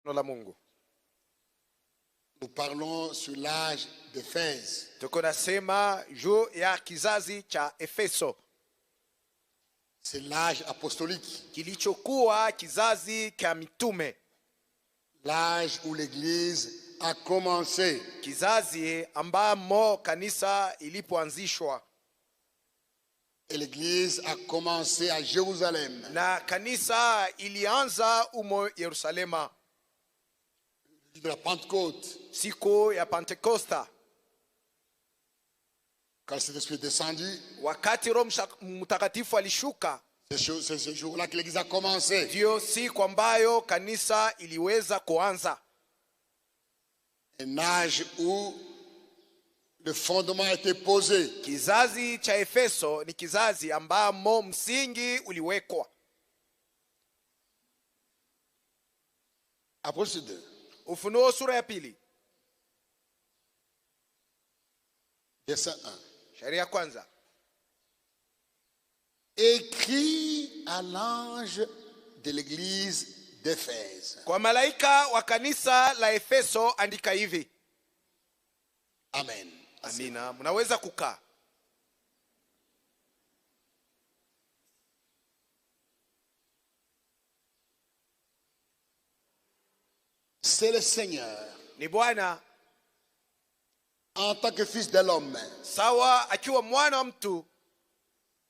la Mungu. Nous parlons sur l'âge d'Éphèse. Tuko nasema juu ya kizazi cha Efeso. C'est l'âge apostolique. Kilichokuwa kizazi cha mitume. L'âge où l'Église a commencé. Kizazi ambamo kanisa ilipoanzishwa. Et l'Église a commencé à Jérusalem. Na kanisa ilianza umo Yerusalema. De la Pentecôte. Siku ya Pentecosta. Quand cet esprit est descendu, wakati Roho Mtakatifu alishuka, c'est ce jour-là que l'Église a commencé. Ndio siku ambayo kanisa iliweza kuanza. Un âge où le fondement a été posé. Kizazi cha Efeso ni kizazi ambamo msingi uliwekwa. Apocalypse 2. Ufunuo sura ya 2. Verset 1. Shairi ya kwanza. Écrit à l'ange de l'église d'Éphèse. Kwa malaika wa kanisa la Efeso andika hivi. Amen. Amina. Mnaweza kukaa. C'est le Seigneur, ni Bwana en tant que fils de l'homme, sawa akiwa mwana wa mtu,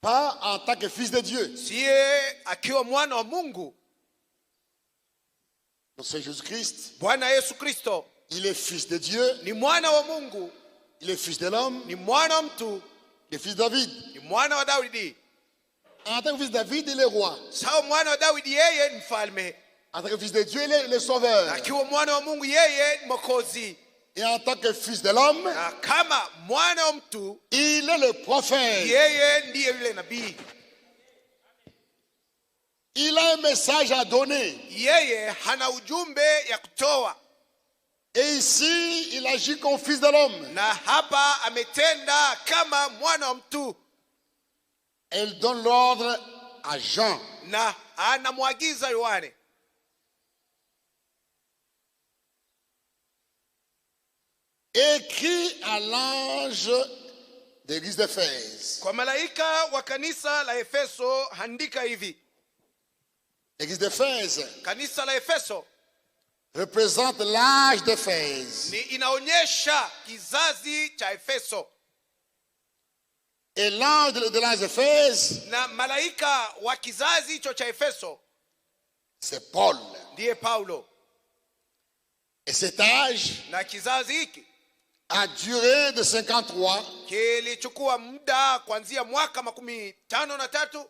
pas en tant que fils de Dieu. siye akiwa mwana wa Mungu. C'est Jésus-Christ. Bwana Yesu Kristo, il est fils de Dieu, ni mwana wa Mungu, il est fils de l'homme, ni mwana wa mtu, il est fils de David. ni mwana wa Daudi. En tant que fils de David, il est roi. Sawa mwana wa Daudi, yeye ni mfalme. En tant que fils de Dieu, il est le sauveur. Akiwa mwana wa Mungu, yeye ni mwokozi. Et en tant que fils de l'homme, na kama mwana wa mtu, il est le prophète. Yeye ndiye yule nabii. Il a un message à donner. Yeye hana ujumbe ya kutoa. Et ici, il agit comme fils de l'homme. Na hapa ametenda kama mwana wa mtu. Elle donne l'ordre à Jean. Na anamwagiza Yohane. Écrit à l'ange de l'église d'Éphèse. Kwa malaika wa kanisa la Efeso andika hivi. L'église d'Éphèse kanisa la Efeso représente l'âge d'Éphèse. Ni inaonyesha kizazi cha Efeso. Et l'ange de l'âge d'Éphèse, na malaika wa kizazi hicho cha Efeso, c'est Paul. Ndiye Paulo. Et cet âge na kizazi hiki a duré de 53 kilichukua muda kuanzia mwaka 53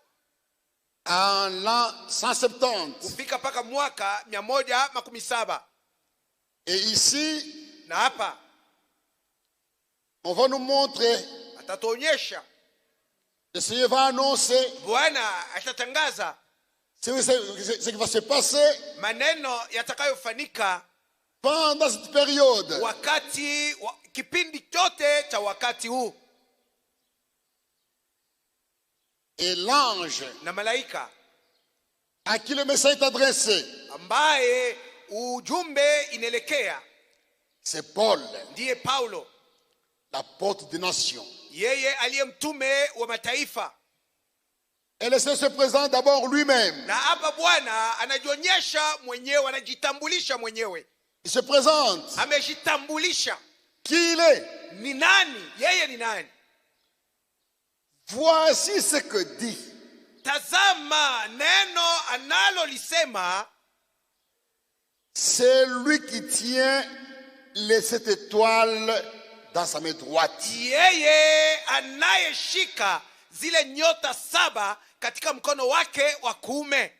en l'an 170 kufika paka mwaka 117. Et ici, na hapa on va nous montrer, atatuonyesha, le Seigneur va annoncer Bwana atatangaza ce qui va se passer maneno yatakayofanyika pendant cette période. wakati kipindi chote cha wakati huu. Et l'ange na malaika à qui le message est adressé, ambaye ujumbe inaelekea, c'est Paul, ndiye Paulo, l'apôtre des nations. yeye aliye mtume wa mataifa. Et le Seigneur se présente d'abord lui-même. Na hapa Bwana anajionyesha mwenyewe, anajitambulisha mwenyewe. Il se présente. Amejitambulisha. Qui il est? Ni nani? Yeye ni nani? Voici ce que dit. Tazama neno analolisema. C'est lui qui tient les 7 étoiles dans sa main droite. Yeye anayeshika zile nyota 7 katika mkono wake wa kuume.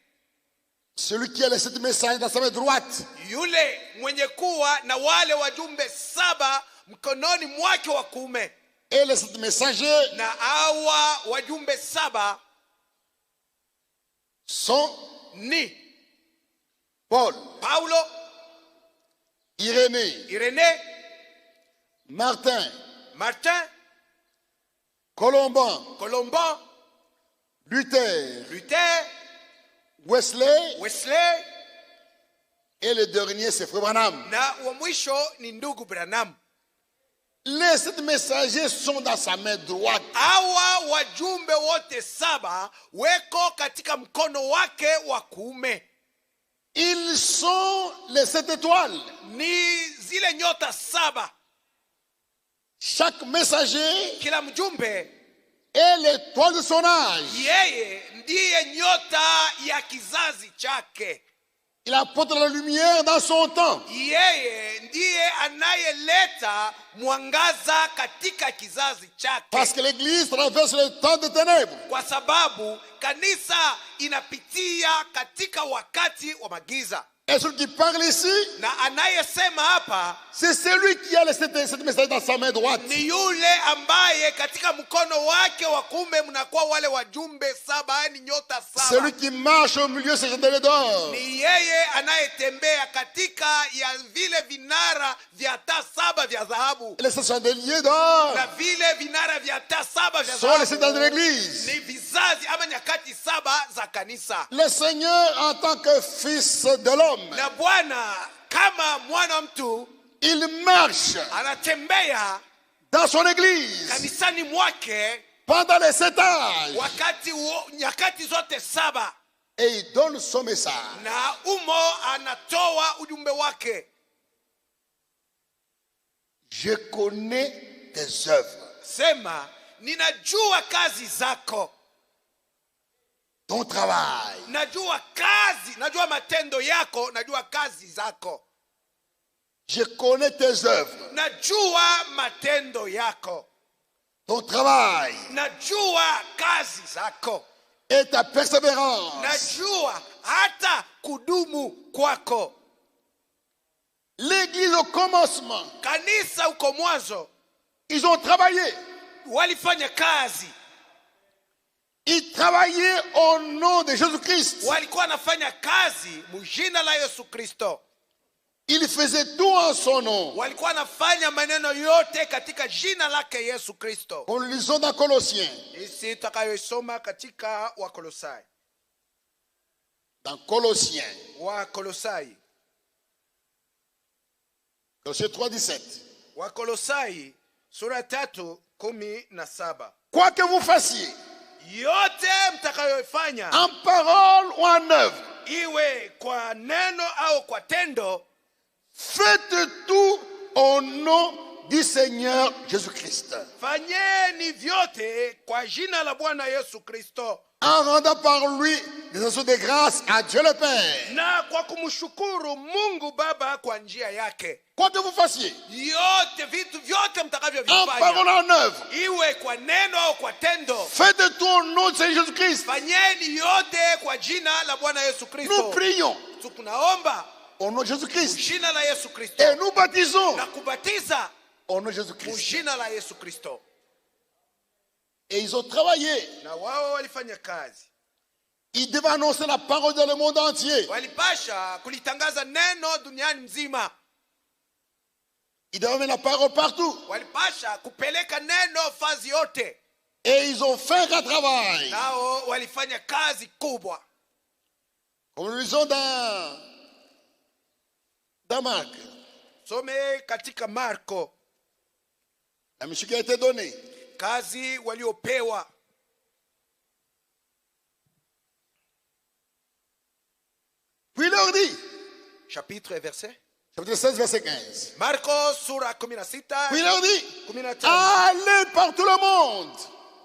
Celui qui a les 7 messages dans sa main droite. Yule mwenye kuwa na wale wajumbe 7 mkononi mwake wa kuume. Et les 7 messagers, na hawa wajumbe 7 sont ni Paul, Paulo, Irénée, Martin, Colomban, Luther, Wesley, Et le dernier, c'est Frère Branham. na wa mwisho ni ndugu Branham. Les 7 messagers sont dans sa main droite. Hawa wajumbe wote 7 weko katika mkono wake wa kuume. Ils sont les 7 étoiles. Ni zile nyota 7. Chaque messager Kila mjumbe est l'étoile de son âge. yeye ndiye nyota ya kizazi chake. Il apporte la lumière dans son temps. Yeye ndiye anayeleta mwangaza katika kizazi chake. Parce que l'Église traverse le temps de ténèbres. Kwa sababu kanisa inapitia katika wakati wa magiza. Et celui qui parle ici, Na anayesema hapa c'est celui qui a les 7 messages dans sa main droite. ni yule ambaye katika mkono wake wa kuume mnakuwa wale wajumbe 7, yani nyota 7. Celui qui marche au milieu de ces chandeliers d'or. Ni yeye anayetembea katika ya vile vinara vya taa 7 vya dhahabu. Les 7 chandeliers d'or Na vile vinara vya taa 7 vya sont les 7 ans de dhahabu l'Église. ni vizazi ama nyakati 7 za kanisa. Le Seigneur, en tant que Fils de l'homme, Na Bwana kama mwana wa mtu il marche anatembea dans son Église kanisani mwake pendant les 7 âges wakati nyakati zote 7, et il donne son message. na umo anatoa ujumbe wake. Je connais tes œuvres, Sema, ninajua kazi zako, ton travail, najua matendo yako, najua kazi zako, je connais tes œuvres, najua matendo yako, ton travail najua kazi zako, et ta persévérance. najua hata kudumu kwako. L'Église au commencement, Kanisa uko mwanzo ils ont travaillé. walifanya kazi, Ils travaillaient au nom de Jésus-Christ. walikuwa wanafanya kazi mjina la Yesu Kristo. Ils faisaient tout en son nom. Walikuwa wanafanya maneno yote katika jina lake Yesu Kristo. On le lisons dans Colossiens. Isi tutakayoisoma katika Wakolosai. Dans Colossiens, Wakolosai. Colossiens 3:17. Wakolosai sura 3:17. Quoi que vous fassiez, Yote mtakayofanya, en parole ou en œuvre, iwe kwa neno au kwa tendo, faites tout au nom du Seigneur Jésus-Christ, fanyeni vyote kwa jina la Bwana Yesu Kristo, en rendant par lui des actions de grâce à Dieu le Père. na kwa kumshukuru Mungu Baba kwa njia yake. Quoi que vous fassiez, Yote vitu vyote en parole ou mtakavyovifanya, en œuvre, iwe kwa neno au kwa tendo, faites tout au nom du Seigneur Jésus-Christ. fanyeni yote kwa jina la Bwana Yesu Nous Kristo. prions Tunaomba au nom de Jésus-Christ jina la Yesu Kristo et nous baptisons na kubatiza au nom de Jésus-Christ. jina la Yesu Kristo. Et ils ont travaillé. Na wao walifanya kazi, Ils devaient annoncer la parole dans le monde entier. walipasha kulitangaza neno duniani mzima, Ils devaient mettre la parole partout. walipasha kupeleka neno fazi yote. Et ils ont fait un grand travail. Nao walifanya kazi kubwa, Comme nous lisons dans Marc, some katika Marko, la mission qui a été donnée. kazi waliopewa. Puis il leur dit, Chapitre et verset chapitre 16, verset 15. Marko sura 16 Puis il leur dit, 15. allez par tout le monde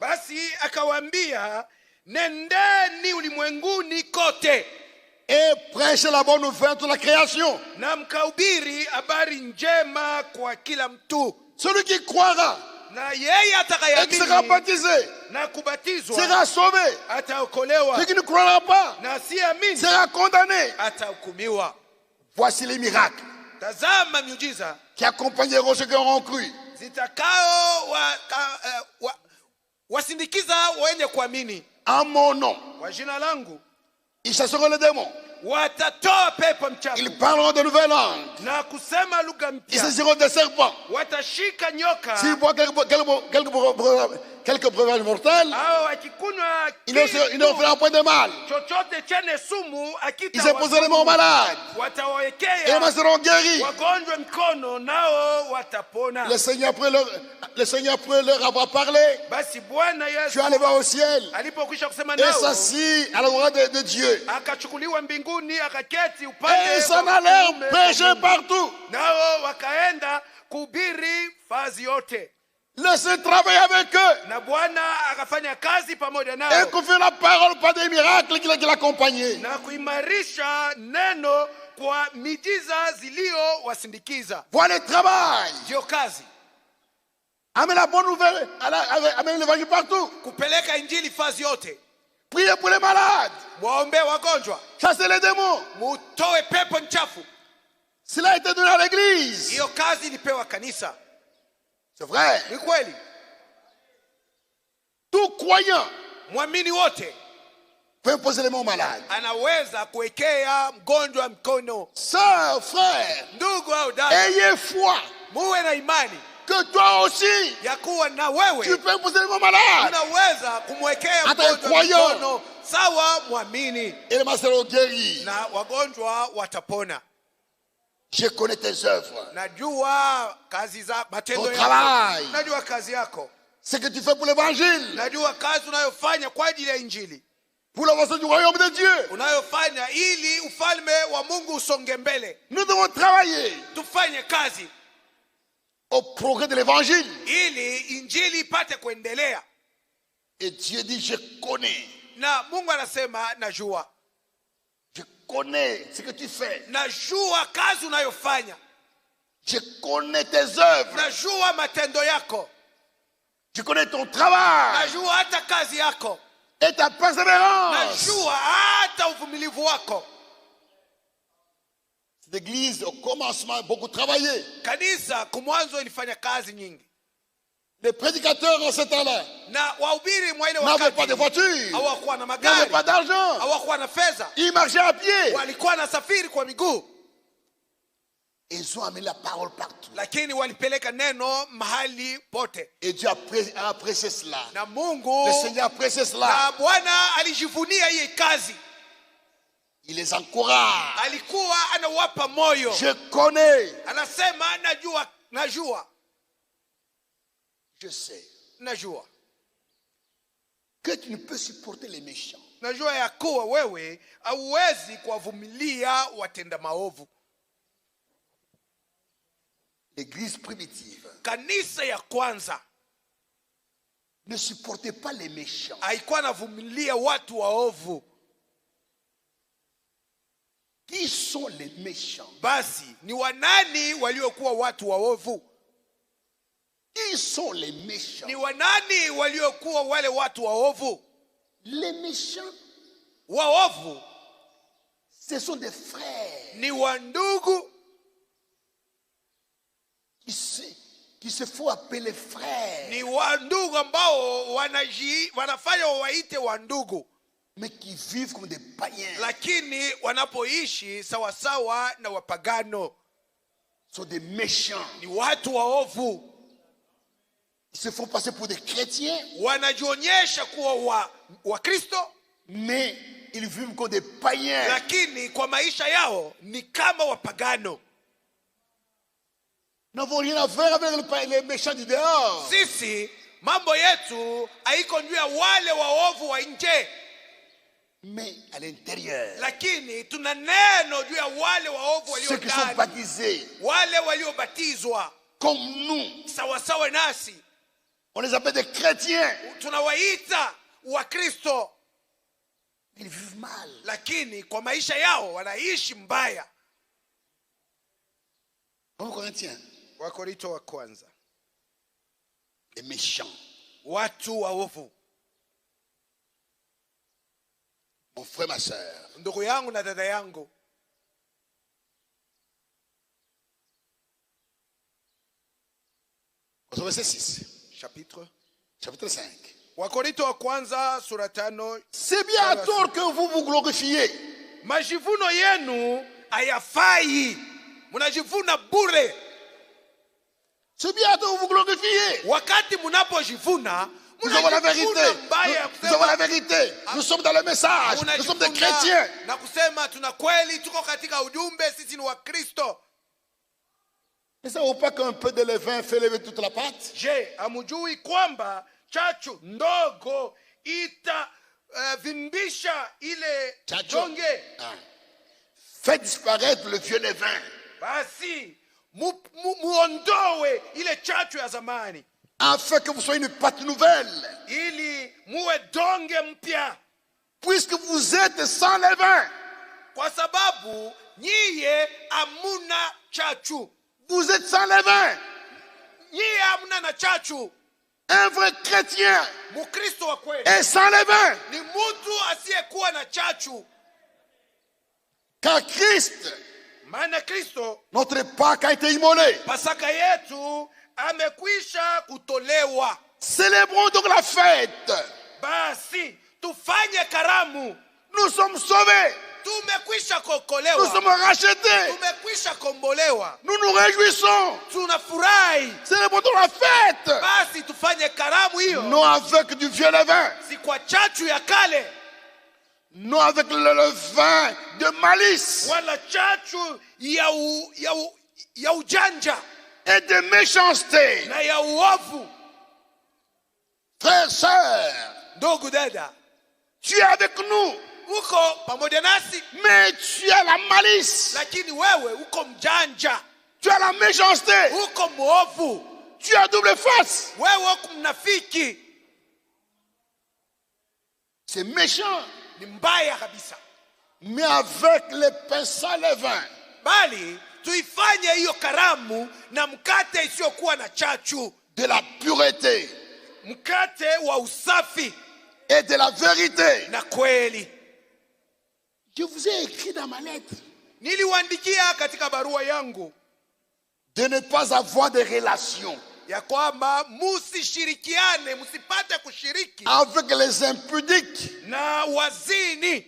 Basi akawaambia, nendeni ulimwenguni kote et prêchez la bonne nouvelle à toute la création. na mkahubiri habari njema kwa kila mtu, Celui qui croira na yeye et qui sera atakayeamini baptisé na kubatizwa sera sauvé. ataokolewa, Celui qui ne croira pas na asiyeamini sera condamné. atahukumiwa. Voici les miracles Tazama miujiza qui accompagneront ceux qui auront cru. zitakao wasindikiza wenye kuamini. En mon nom, Kwa jina langu ils chasseront les démons. watatoa pepo mchafu Ils parleront de nouvelles langues. na kusema lugha Ils mpya, saisiront des serpents. watashika nyoka S'ils boivent quelques breuvages mortels, au akikunywa ils ne feront point de mal. chochote chenye sumu Ils se poseront les mains aux malades et watawawekea ils seront guéris. wagonjwa mikono nao watapona. Le Seigneur, après leur avoir parlé, Basi Bwana tu Yesu es allé au ciel alipokwisha kusema et nao s'assit à la droite de Dieu. akachukuliwa mbinguni akaketi Et upande ils s'en wa allèrent kuume prêcher wa Mungu. partout. Nao wakaenda kuhubiri fazi yote, Laissez travailler avec eux na Bwana akafanya kazi pamoja et nao confie la parole par des miracles qui l'accompagnaient. na kuimarisha neno kwa miujiza ziliyowasindikiza. Voilà le travail. Ndio kazi, Amène la bonne nouvelle, amène l'évangile partout. kupeleka injili fazi yote, Priez pour les malades, mwaombee wagonjwa, chassez les démons. mutoe pepo mchafu. Cela a été donné à l'église. Hiyo kazi ilipewa kanisa. C'est vrai. Ni kweli, Tout croyant mwamini wote peut poser les mains aux malades. anaweza kuwekea mgonjwa mkono. Sœur, frère, Ndugu au dada, ayez foi muwe na imani que toi aussi, ya kuwa na tu wewe peux poser les mains aux malades. unaweza kumwekea Hata mgonjwa croyant. mkono. Sawa, mwamini Et les malades seront guéris. na wagonjwa watapona. Je connais tes œuvres. Najua kazi za matendo Ton yako, travail. najua kazi yako, Ce que tu fais pour l'évangile, najua kazi unayofanya kwa ajili ya injili, pour l'avancée du royaume de Dieu. unayofanya ili ufalme wa Mungu usonge mbele. Nous devons travailler Tufanye kazi au progrès de l'évangile. ili injili ipate kuendelea. Et Dieu dit, je connais. Na Mungu anasema najua, Je connais ce que tu fais. najua kazi unayofanya, Je connais tes œuvres. najua matendo yako, Je connais ton travail najua hata kazi yako, et ta persévérance. najua hata uvumilivu wako. Cette église, au commencement, a beaucoup travaillé. Kanisa kumwanzo ilifanya kazi nyingi, Les prédicateurs en ce temps-là na wahubiri mwa ile n'avaient pas de wakati voiture, hawakuwa na n'avaient magari, pas d'argent. hawakuwa na fedha, Ils marchaient à pied. walikuwa na safiri kwa miguu, Ils ont amené la parole partout. lakini walipeleka neno mahali pote. Et Dieu a apprécié cela. Na Mungu Le Seigneur a apprécié cela. na Bwana alijivunia hii kazi, Il les encourage. alikuwa anawapa moyo. Je connais. Anasema najua Je sais que tu ne peux supporter les méchants. najua ya kuwa wewe hauwezi kuwavumilia watenda maovu. L'église primitive Kanisa ya kwanza ne supportait pas les méchants. haikuwa navumilia watu waovu. Qui sont les méchants? Basi ni wanani waliokuwa watu waovu? Qui sont les méchants? Ni wanani waliokuwa wale watu waovu? Les méchants, Waovu ce sont des frères ni wandugu qui se font appeler frères, ni wandugu ambao wanafanya wawaite wandugu, mais qui vivent comme des païens. lakini wanapoishi sawasawa na wapagano. Ce sont des méchants. Ni watu waovu, Ils se font passer pour des chrétiens, wanajionyesha kuwa Wakristo, mais ils vivent comme des païens. lakini kwa maisha yao ni kama wapagano. Nous n'avons rien à faire avec les méchants du dehors. Sisi mambo yetu haiko juu ya wale waovu wa nje, Mais à l'intérieur, lakini tuna neno juu ya wale waovu walio ceux qui sont ndani, baptisés wale waliobatizwa comme nous, sawasawa nasi. on les appelle des chrétiens. Tunawaita Wakristo, Ils vivent mal. lakini kwa maisha yao wanaishi mbaya. Comme Corinthiens, Wakorinto wa kwanza, les méchants. watu waovu. Mon frère, ma soeur, Ndugu yangu na dada yangu, au verset 6, chapitre chapitre 5. Wakorinto wa kwanza sura 5. C'est bien à tort que vous vous glorifiez. Majivuno yenu hayafai, mnajivuna bure. C'est bien à tort que vous vous glorifiez. Wakati mnapojivuna Nous avons la vérité. Mnajivuna mbaya ya Nous avons la kusema vérité. Nous sommes dans le message. Nous sommes des unajivuna chrétiens. na kusema tuna kweli, tuko katika ujumbe, sisi ni Wakristo. Ne savez-vous pas qu'un peu de levain fait lever toute la pâte? Je, hamujui kwamba chachu ndogo itavimbisha ile Chachu. donge? Ah. Faites disparaître le vieux levain. Basi muondoe ile chachu ya zamani, Afin que vous soyez une pâte nouvelle. ili muwe donge mpya, Puisque vous êtes sans levain. kwa sababu nyiye hamuna chachu. Vous êtes sans levain. Nyiye hamuna na chachu. Un vrai chrétien Mkristo wa kweli est sans levain. ni mtu asiyekuwa na chachu, Car Christ, maana Kristo notre Pâque, a été immolé. Pasaka yetu amekwisha kutolewa. Célébrons donc la fête. Basi tufanye karamu. Nous sommes sauvés. Tumekwisha Nous kuokolewa, sommes rachetés. tumekwisha kombolewa, Nous nous réjouissons. tunafurahi. Célébrons donc la fête. Basi tufanye karamu hiyo, Non avec du vieux levain. si kwa chachu ya kale Non avec le levain de malice wala chachu ya ujanja et de méchanceté. na ya uovu. Frères, sœurs, Ndugu dada, tu es avec nous, uko pamoja nasi, mais tu as la malice. lakini wewe uko mjanja, Tu as la méchanceté. uko mwovu, Tu as double face. wewe uko mnafiki. C'est méchant. Ni mbaya kabisa. Mais avec les pains sans levain, Bali tuifanye hiyo karamu na mkate isiyokuwa na chachu, de la pureté mkate wa usafi et de la vérité. na kweli. Je vous ai écrit dans ma lettre Niliwaandikia katika barua yangu de ne pas avoir de relations ya kwamba musishirikiane, musipate kushiriki avec les impudiques. na wazini.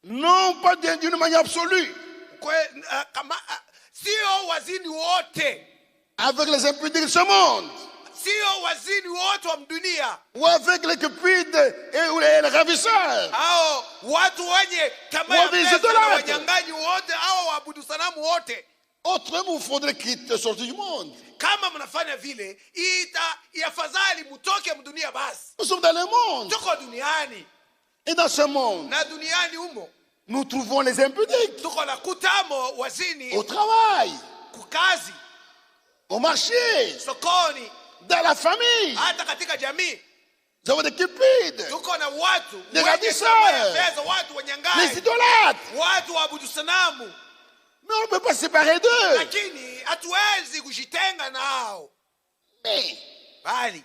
Non pas d'une manière absolue. Sio wazini wote, Avec les impudiques de ce monde. sio wazini wote wa dunia, Ou avec les cupides et les ravisseurs. au watu wenye tamaa ya Wavizi pesa na dolari. wanyang'anyi wote, au waabudu sanamu wote. Autrement, il faudrait quitter sortir du monde. Kama mnafanya vile, afadhali mutoke mdunia. Basi Nous sommes dans le monde. tuko duniani, Et dans ce monde, na duniani humo nous trouvons les impudiques. tuko na kutamo wazini, Au travail, kukazi, au marché, sokoni, dans la famille. hata katika jamii. Nous avons des cupides, Tuko na watu Les wenye ravisseurs. tamaa ya pesa, watu les wanyang'anyi, idolâtres. watu waabudu sanamu, Mais on ne peut pas se séparer d'eux. lakini hatuwezi kujitenga nao. Mais Bali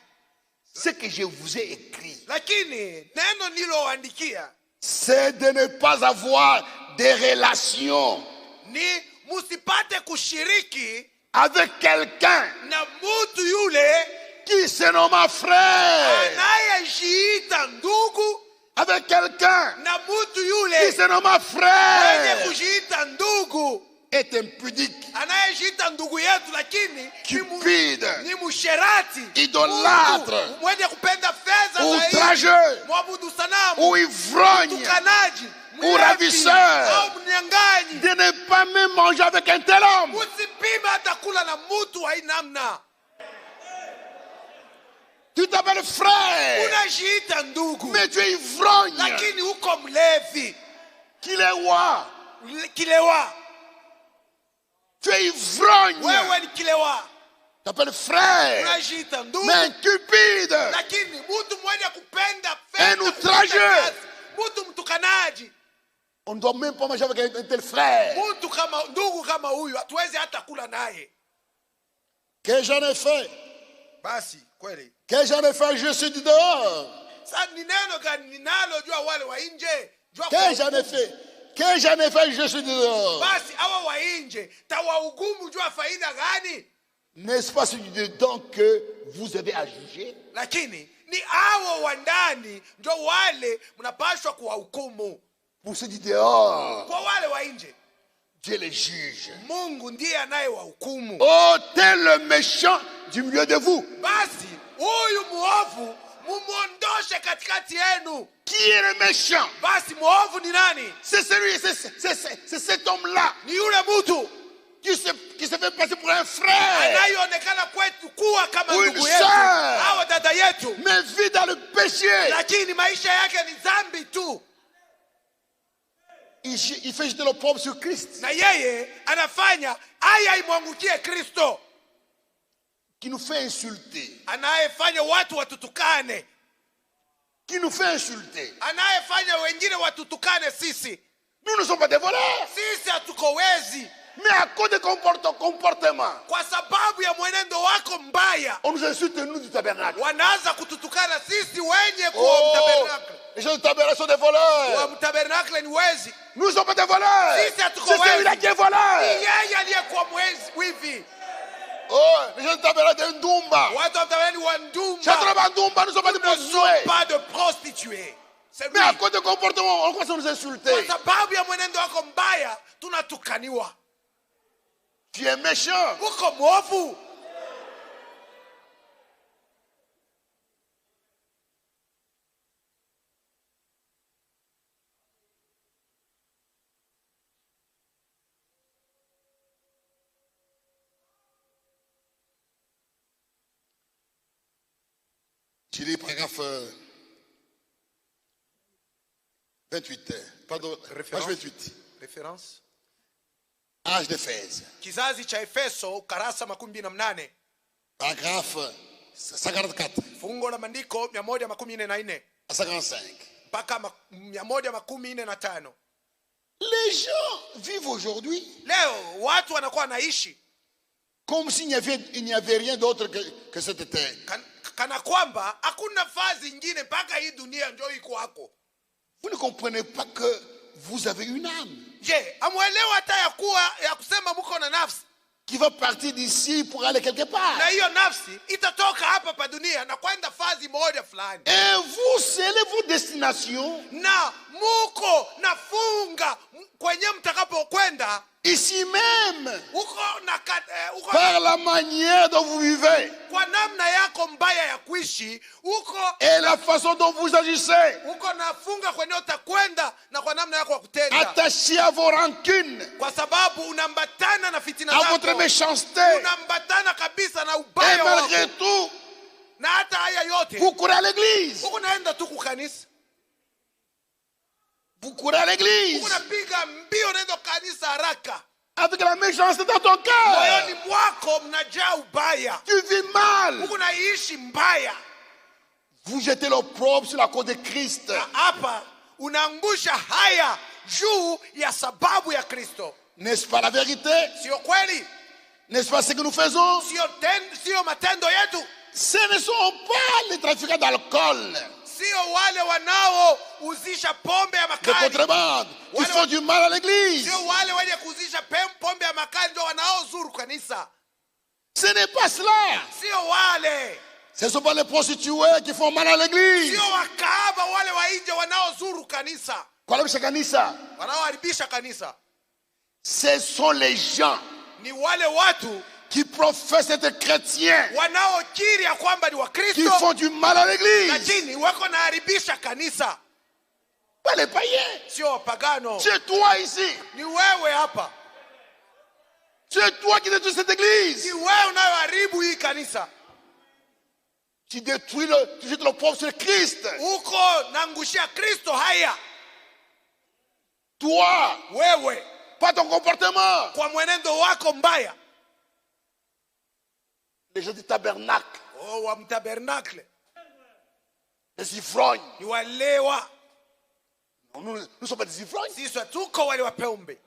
ce que je vous ai écrit, lakini neno nilowaandikia c'est de ne pas avoir des relations ni musipate kushiriki avec quelqu'un na mtu yule qui se nomme frère, anayejiita ndugu, avec quelqu'un na mtu qui yule se nomme mwenye frère kujiita ndugu, est impudique, anayejiita ndugu yetu, lakini cupide, ni musherati, idolâtre, mtu mwenye kupenda fedha zaidi, outrageux, mwabudu sanamu, ou ivrogne, mtukanaji, ou mlevi, ravisseur, au mnyang'anyi. de ne pas même manger avec un tel homme. Usipime hata kula na mtu wa hii namna. Tu t'appelles frère, Unajiita ndugu, mais tu es ivrogne, lakini uko mlevi, qu'il est roi. kilewa. Tu es ivrogne, Wewe ni kilewa, tu t'appelles frère, unajiita ndugu, mais un cupide, lakini mtu mwenye kupenda Un fedha, outrageux. mtu mtukanaji, on ne doit même pas manger avec un tel frère. mtu kama ndugu kama huyu hatuwezi hata kula naye. Que j'en ai fait, Basi kweli que j'en ai fait, je suis du dehors. sasa ni neno gani ninalojua wale wa nje? Jua Que j'en ai fait, que j'en ai fait, je suis du dehors. basi hawa wa nje tawahukumu jua faida gani? N'est-ce pas celui de dedans que vous avez à juger? Lakini ni hao wa ndani ndio wale mnapaswa kuwahukumu. Pour ceux du dehors, Kwa wale wa nje Dieu les juge. Mungu ndiye anayewahukumu. Oh, tel le méchant du milieu de vous. Basi huyu muovu mumuondoshe katikati yenu. Qui est le méchant? Basi muovu ni nani? C'est celui, c'est cet homme-là Ni yule mtu qui se fait passer pour un frère, anayeonekana kwetu kuwa kama Une ndugu yetu sœur. au dada yetu, mais vit dans le péché. lakini maisha yake ni dhambi tu, Il fait jeter l'opprobre sur Christ, na yeye anafanya haya imwangukie Kristo, qui nous fait insulter, anayefanya watu watutukane, qui nous fait insulter. anayefanya wengine watutukane sisi. Nous ne sommes pas des voleurs, Sisi hatuko wezi, mais à cause de comportement, kwa sababu ya mwenendo wako mbaya on nous insulte, nous du tabernacle. wanaanza kututukana sisi wenye kuwa mtabernakle. Les gens du tabernacle sont des voleurs. Wa mtabernakle ni wezi. Nous ne sommes pas des voleurs. Sisi hatuko C'est celui-là qui est wezi, voleur. ni yeye aliyekuwa wivi. Oh, les gens du tabernacle de Ndumba. Watu wa mtabernakle wa C'est Ndumba trop Ndumba, nous ne sommes pas des ne sont prostituées. pas de prostituées. C'est Mais à lui. cause de comportement, on commence à nous insulter. Kwa sababu ya mwenendo wako mbaya tunatukaniwa. Tu es méchant. Uko mwovu. Tu lis paragraphe 28. Pardon, page 28. Référence. Âge d'Éphèse. Kizazi cha Efeso ukarasa 28. Paragraphe 54 Fungo la maandiko 144 à 55. mpaka 145. Les gens vivent aujourd'hui Leo watu wanakuwa wanaishi comme s'il n'y avait rien d'autre que cette terre. kana kwamba hakuna nafasi nyingine mpaka hii dunia ndio iko wako. Vous ne comprenez pas que vous avez une âme Je, amuelewa hata ya kusema mko na nafsi, qui va partir d'ici pour aller quelque part. na hiyo nafsi itatoka hapa pa dunia na kwenda fazi moja fulani. Et vous scellez vos destinations Na muko nafunga kwenye mtakapokwenda ici même uko na par la manière dont vous vivez kwa namna yako mbaya ya kuishi uko et la façon dont vous agissez, uko nafunga kwenye utakwenda na kwa namna yako ya kutenda, attaché à vos rancunes, kwa sababu unambatana na fitina à votre zako, méchanceté. unambatana kabisa na Et ubaya malgré wako, tout, na hata haya yote vous courez à l'église. uko naenda tu kukanisa, Vous courez à l'église uko napiga mbio naenda kanisa haraka, avec la méchanceté dans ton cœur. moyoni mwako mnajaa ubaya, Tu vis mal. uko naishi mbaya. Vous jetez l'opprobre sur la cause de Christ. Na hapa unaangusha haya juu ya sababu ya Kristo. N'est-ce pas la vérité? Sio kweli? N'est-ce pas ce que nous faisons? Sio matendo yetu? Ce ne sont pas les trafiquants d'alcool, Sio wale wanaouzisha pombe ya de makali? contrebande, qui font du mal à l'église. Sio wale wenye kuuzisha pombe ya makali ndio wanaozuru kanisa? Ce n'est pas cela. Sio wale. Ce ne sont pas les prostituées qui font mal à l'église. Sio wakahaba wale wa nje wanaozuru kanisa, Kwa sababu kanisa, wanaoharibisha kanisa. ce sont les gens Ni wale watu qui professent être chrétiens, wanaokiri ya kwamba ni qui Wakristo font du mal à l'église. lakini wako naharibisha kanisa. Pas les païens. Sio wapagano. C'est toi ici. Ni wewe hapa. C'est toi qui détruis cette Ni église. wewe unayoharibu hii kanisa. Tu jettes l'opprobre sur Christ. Uko naangushia Kristo haya. Toi, Wewe pas ton comportement. kwa mwenendo wako mbaya. Les gens du tabernacle, Oh, wa mtabernakle les ivrognes. ni walewa. Nous ne sommes pas des ivrognes. Sisi tuko wale wapembe.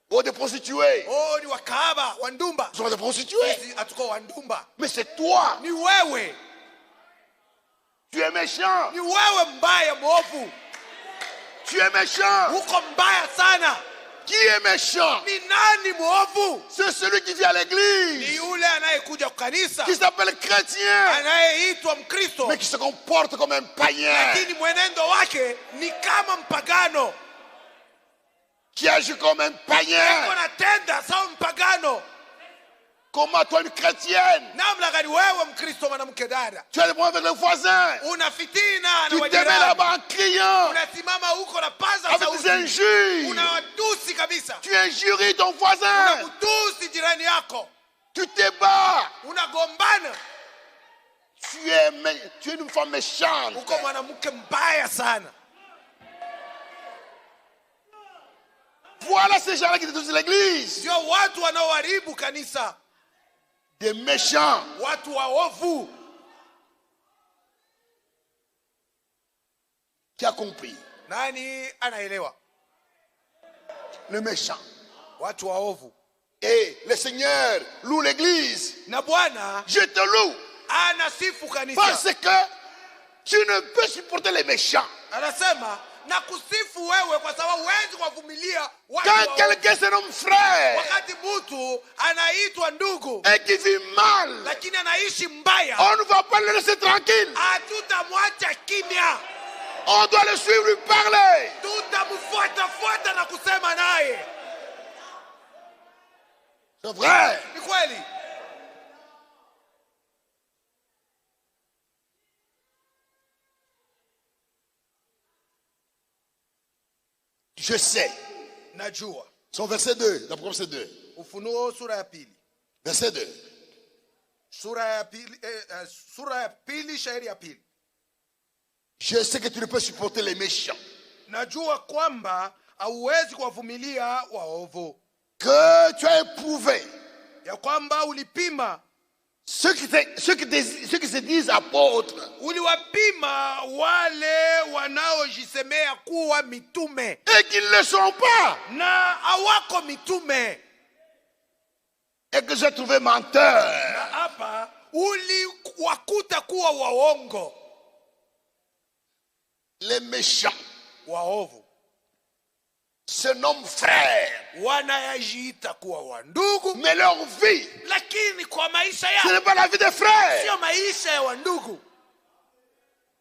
Oh, des prostituées. Oh, ni wakahaba wa ndumba. Nous sommes des prostituées. Sisi hatuko wa ndumba. Mais c'est toi. Ni wewe. Tu es méchant. Ni wewe mbaya mwovu. Tu es méchant. Uko mbaya sana. Qui est méchant? Ni nani mwovu? C'est celui qui vient à Ni l'église, yule anayekuja kwa kanisa, qui s'appelle chrétien, anayeitwa Mkristo, mais qui se comporte comme un païen, lakini mwenendo wake ni kama mpagano. qui agit comme un païen. Anatenda sawa mpagano. Comment toi, une chrétienne, namna gani wewe Mkristo mwanamke dada tu as des problèmes avec les voisins, unafitina na tu te mets wajirani, là-bas en criant, unasimama huko na paza avec des sauti, injures, unawatusi kabisa, tu injuries ton voisin, unamtusi jirani yako, tu te bats, unagombana, tu es une femme méchante. uko mwanamke mbaya sana. Voilà ces gens-là qui détruisent l'église. Sio watu wanaoharibu kanisa, Des méchants. watu waovu. Qui a compris? Nani anaelewa? Le méchant. Watu waovu. Et le Seigneur loue l'église. Na Bwana Je te loue anasifu kanisa, parce que tu ne peux supporter les méchants. anasema na kusifu wewe kwa sababu huwezi kuwavumilia watu Quand waovu. quelqu'un se nomme frère Wakati mtu anaitwa ndugu et qui vit mal, lakini anaishi mbaya, on ne va pas le laisser tranquille. hatutamwacha kimya, On doit le suivre, lui parler. tutamfuata na kusema naye. C'est vrai. Ni kweli. Je sais. Najua. Son verset 2, la verset 2. Ufunuo sura ya pili. Verset 2. Sura ya pili shairi ya pili. Je sais que tu ne peux supporter les méchants. Najua kwamba hauwezi kuwavumilia waovu. Que tu as éprouvé Ya kwamba ulipima, ceux qui se disent apôtres uliwapima wale wanaojisemea kuwa mitume et qui ne le sont pas. na hawako mitume. Et que j'ai trouvé menteur. Na hapa uliwakuta kuwa waongo, Les méchants waovu, se nomment frères. wanayajiita kuwa wandugu, Mais leur vie, lakini kwa maisha ce yao n'est pas la vie des frères. sio maisha ya wandugu,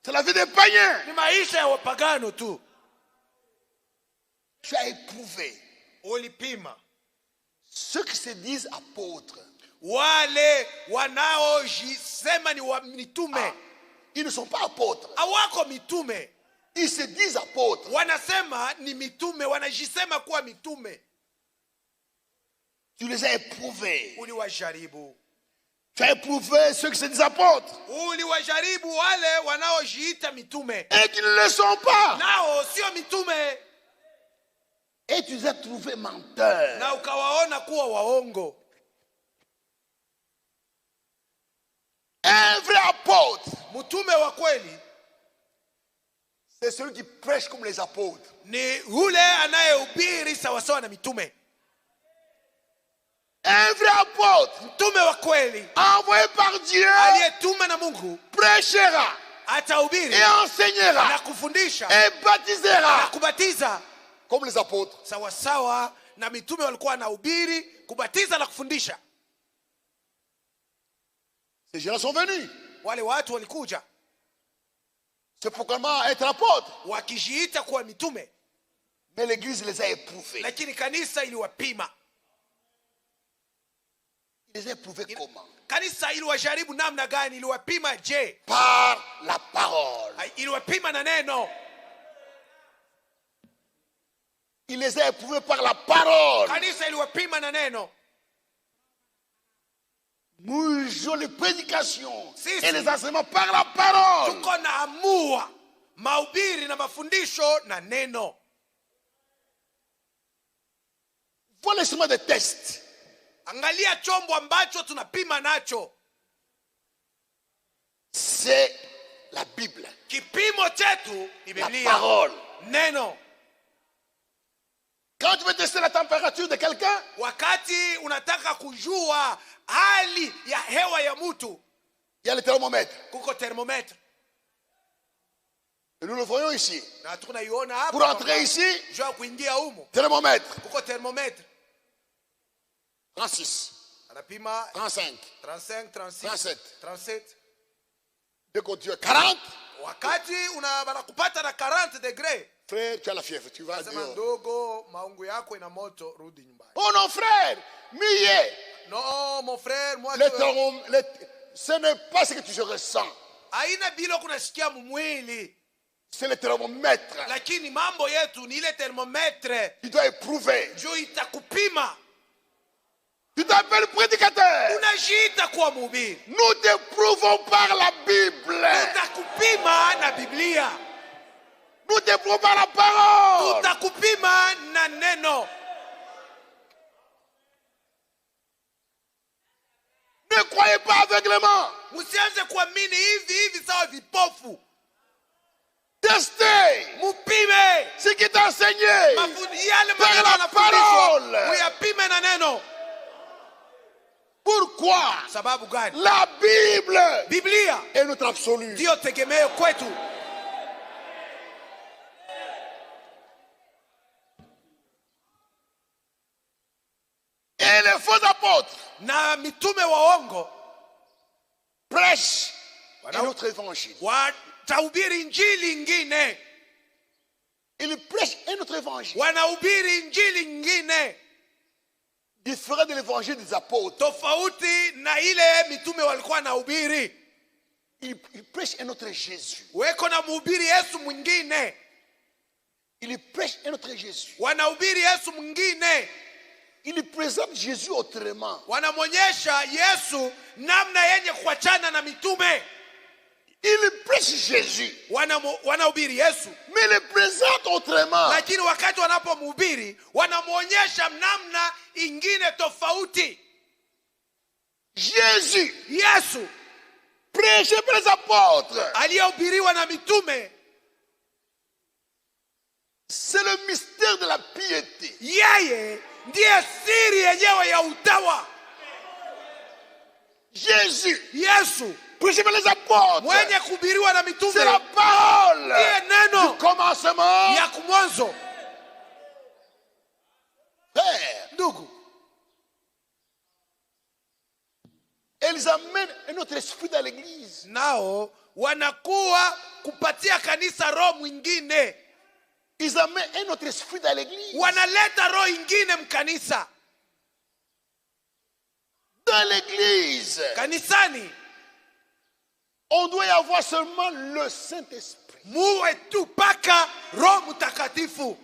C'est la vie des païens. ni maisha ya wapagano tu. Tu as éprouvé Ulipima ceux qui se disent apôtres. wale wanaojisema ni wa mitume, Ils ne sont pas apôtres. hawako mitume, Ils se disent apôtres. wanasema ni mitume, wanajisema kuwa mitume. Tu les as éprouvés. Uliwajaribu, Tu as éprouvé ceux qui se disent apôtres uliwajaribu wale wanaojiita mitume, et qui ne le sont pas. nao sio mitume, Et tu les as trouvés menteurs. na ukawaona kuwa waongo. Un vrai apôtre, Mtume wa kweli c'est celui qui prêche comme les apôtres. ni yule anayehubiri sawasawa na mitume. Un vrai apôtre, Mtume wa kweli envoyé par Dieu, aliyetuma na Mungu prêchera atahubiri et enseignera na kufundisha et na baptisera kubatiza comme les apôtres. sawasawa na mitume walikuwa wanahubiri, kubatiza na kufundisha. Ces gens sont venus. Wale watu walikuja Se proclamant être apôtres. wakijiita kuwa mitume, Mais l'église les a éprouvés. lakini kanisa iliwapima. Ils les a éprouvés comment? Kanisa iliwajaribu namna gani? Iliwapima je? Par la parole. Iliwapima na neno. Il les a éprouvés par la parole. Kanisa iliwapima na neno. Nous jouons les prédications Si, et si. les enseignements par la parole. Tuko na amua mahubiri na mafundisho na neno. Voilà le chemin de test. Angalia chombo ambacho tunapima nacho. C'est la Bible. Kipimo chetu ni La Biblia, parole. neno. Quand tu veux tester la température de quelqu'un, Wakati unataka kujua hali ya hewa ya mtu, il y a le thermomètre. kuko thermometre. Et nous le voyons ici. Na tunaiona hapa. Pour entrer ici, Jua kuingia humo, thermomètre. kuko thermometre. 36, Anapima 35, 35, 36, 37. 37. Dès qu'on tue 40, Wakati wanakupata na 40 degré, frère, tu as la fièvre, tu vas sema dehors. ndogo, maungu yako ina moto, rudi nyumbani. Oh non, frère, millet, No mon frère, moi ce n'est pas ce que tu ressens. haina bilo kunasikia mumwili, C'est le thermomètre. lakini mambo yetu ni ile thermometre Tu dois éprouver. juu itakupima. Tu t'appelles prédicateur. Unajiita kuwa mhubiri, Nous t'éprouvons par la Bible. tutakupima na Biblia, Nous t'éprouvons par la parole. tutakupima na neno. Ne croyez pas aveuglément. Msianze kuamini hivi hivi sawa vipofu. Testez Mupime ce qui est enseigné yale par maneno la yanafundishwa, parole. muyapime na neno. Pourquoi? Sababu gani? La Bible Biblia est notre absolu. ndiyo tegemeo kwetu. Et les faux apôtres Na mitume waongo prêchent un autre évangile. watahubiri injili ingine, Ils prêchent un autre évangile. wanahubiri injili ingine Différent de l'évangile des apôtres. tofauti na ile mitume walikuwa wanahubiri. Ils prêchent un autre Jésus. Weko na mhubiri Yesu mwingine, Ils prêchent un autre Jésus. wanahubiri Yesu mwingine, Ils présentent Jésus autrement. wanamwonyesha Yesu namna yenye kuachana na mitume. Ils prêchent Jésus, Wanahubiri Yesu, mais ils le présentent autrement. lakini wakati wanapomhubiri wanamwonyesha namna ingine tofauti. Jésus, Yesu prêché par les apôtres, aliyehubiriwa na mitume, c'est le mystère de la piété. yeye ndiye siri yenyewe ya utawa. Jésus, Yesu prêché par les apôtres, mwenye kuhubiriwa na mitume c'est la parole ndiye neno du commencement. ya kumwanzo. Père, Ndugu, ils amènent un autre esprit dans l'église. nao wanakuwa kupatia kanisa roho mwingine, Ils amènent un autre esprit dans l'église. wanaleta roho ingine mkanisa. Dans l'église, Kanisani on doit y avoir seulement le Saint-Esprit. muwe tu paka Roho Mtakatifu.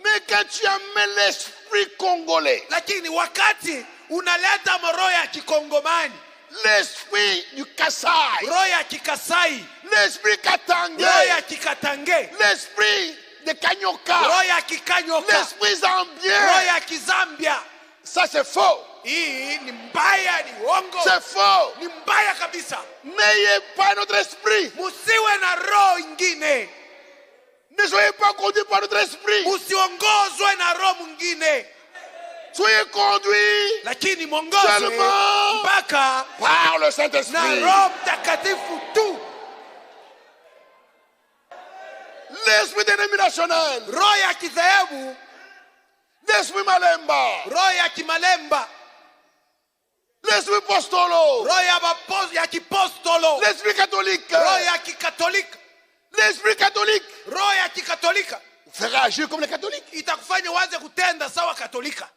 Mais quand tu amènes l'esprit congolais, Lakini wakati unaleta roho ya Kikongomani, l'esprit du Kassai, roho ya Kikasai, l'esprit Katangé, roho ya Kikatange, l'esprit de Kanyoka, roho ya Kikanyoka, l'esprit roho zambien, ya Kizambia, ça c'est faux. hii ni mbaya, ni uongo, C'est faux. ni mbaya kabisa. N'ayez pas notre esprit. Musiwe na roho ingine, Ne soyez pas conduits par notre esprit. usiongozwe na roho mwingine, Soyez conduits lakini mwongozwe seulement mpaka par le na Saint-Esprit. Roho Mtakatifu tu. L'esprit dénominationnel, Roho ya kidhehebu, l'esprit malemba, roho ya kimalemba, l'esprit apostolo, roho ya kipostolo, l'esprit catholique, roho ya kikatolika, l'esprit catholique roho ya kikatolika vous fera agir comme les catholiques. itakufanya uanze kutenda sawa Katolika.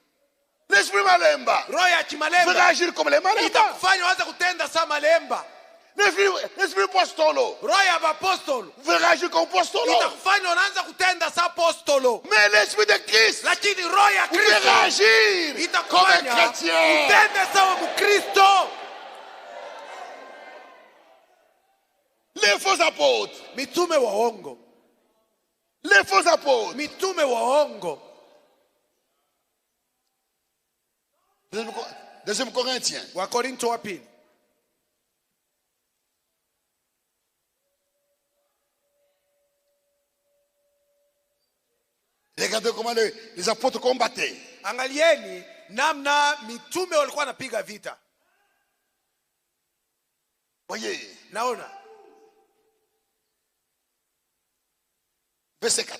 L'esprit malemba Roho ya fera kimalemba agir comme les malembas. itakufanya uanze kutenda sawa malemba. L'esprit apostolo Roho ya apostolo fera agir comme apostolo. itakufanya unaanza kutenda sawa apostolo. Mais l'esprit de Christ Lakini roho ya vous fera Kristo agir comme un itakufanya chrétien. utende sawa Mkristo. Les faux apôtres, Mitume waongo, les faux apôtres. mitume waongo. Deuxième Corinthiens, Wakorinto wa pili regardez comment les apôtres combattaient. angalieni namna mitume walikuwa wanapiga vita. Voyez, Naona verset 4.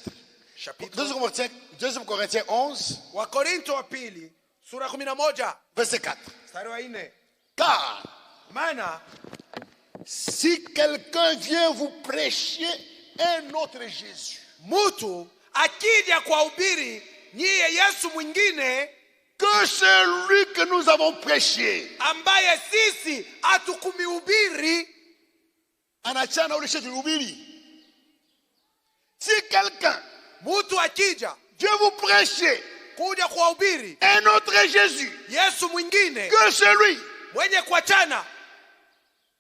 chapitre 2 Corinthiens 11, Wakorinto wa pili sura 11 verset 4. mstari wa 4. Car Maana si quelqu'un vient vous prêcher un autre Jésus, mtu akija kuhubiri nyie Yesu mwingine, que celui que nous avons prêché ambaye sisi hatukumihubiri. anachana ule shetu hubiri. Si quelqu'un, Mtu akija Dieu vous prêche kuja kuwahubiri un autre Jésus Yesu mwingine que celui mwenye kuachana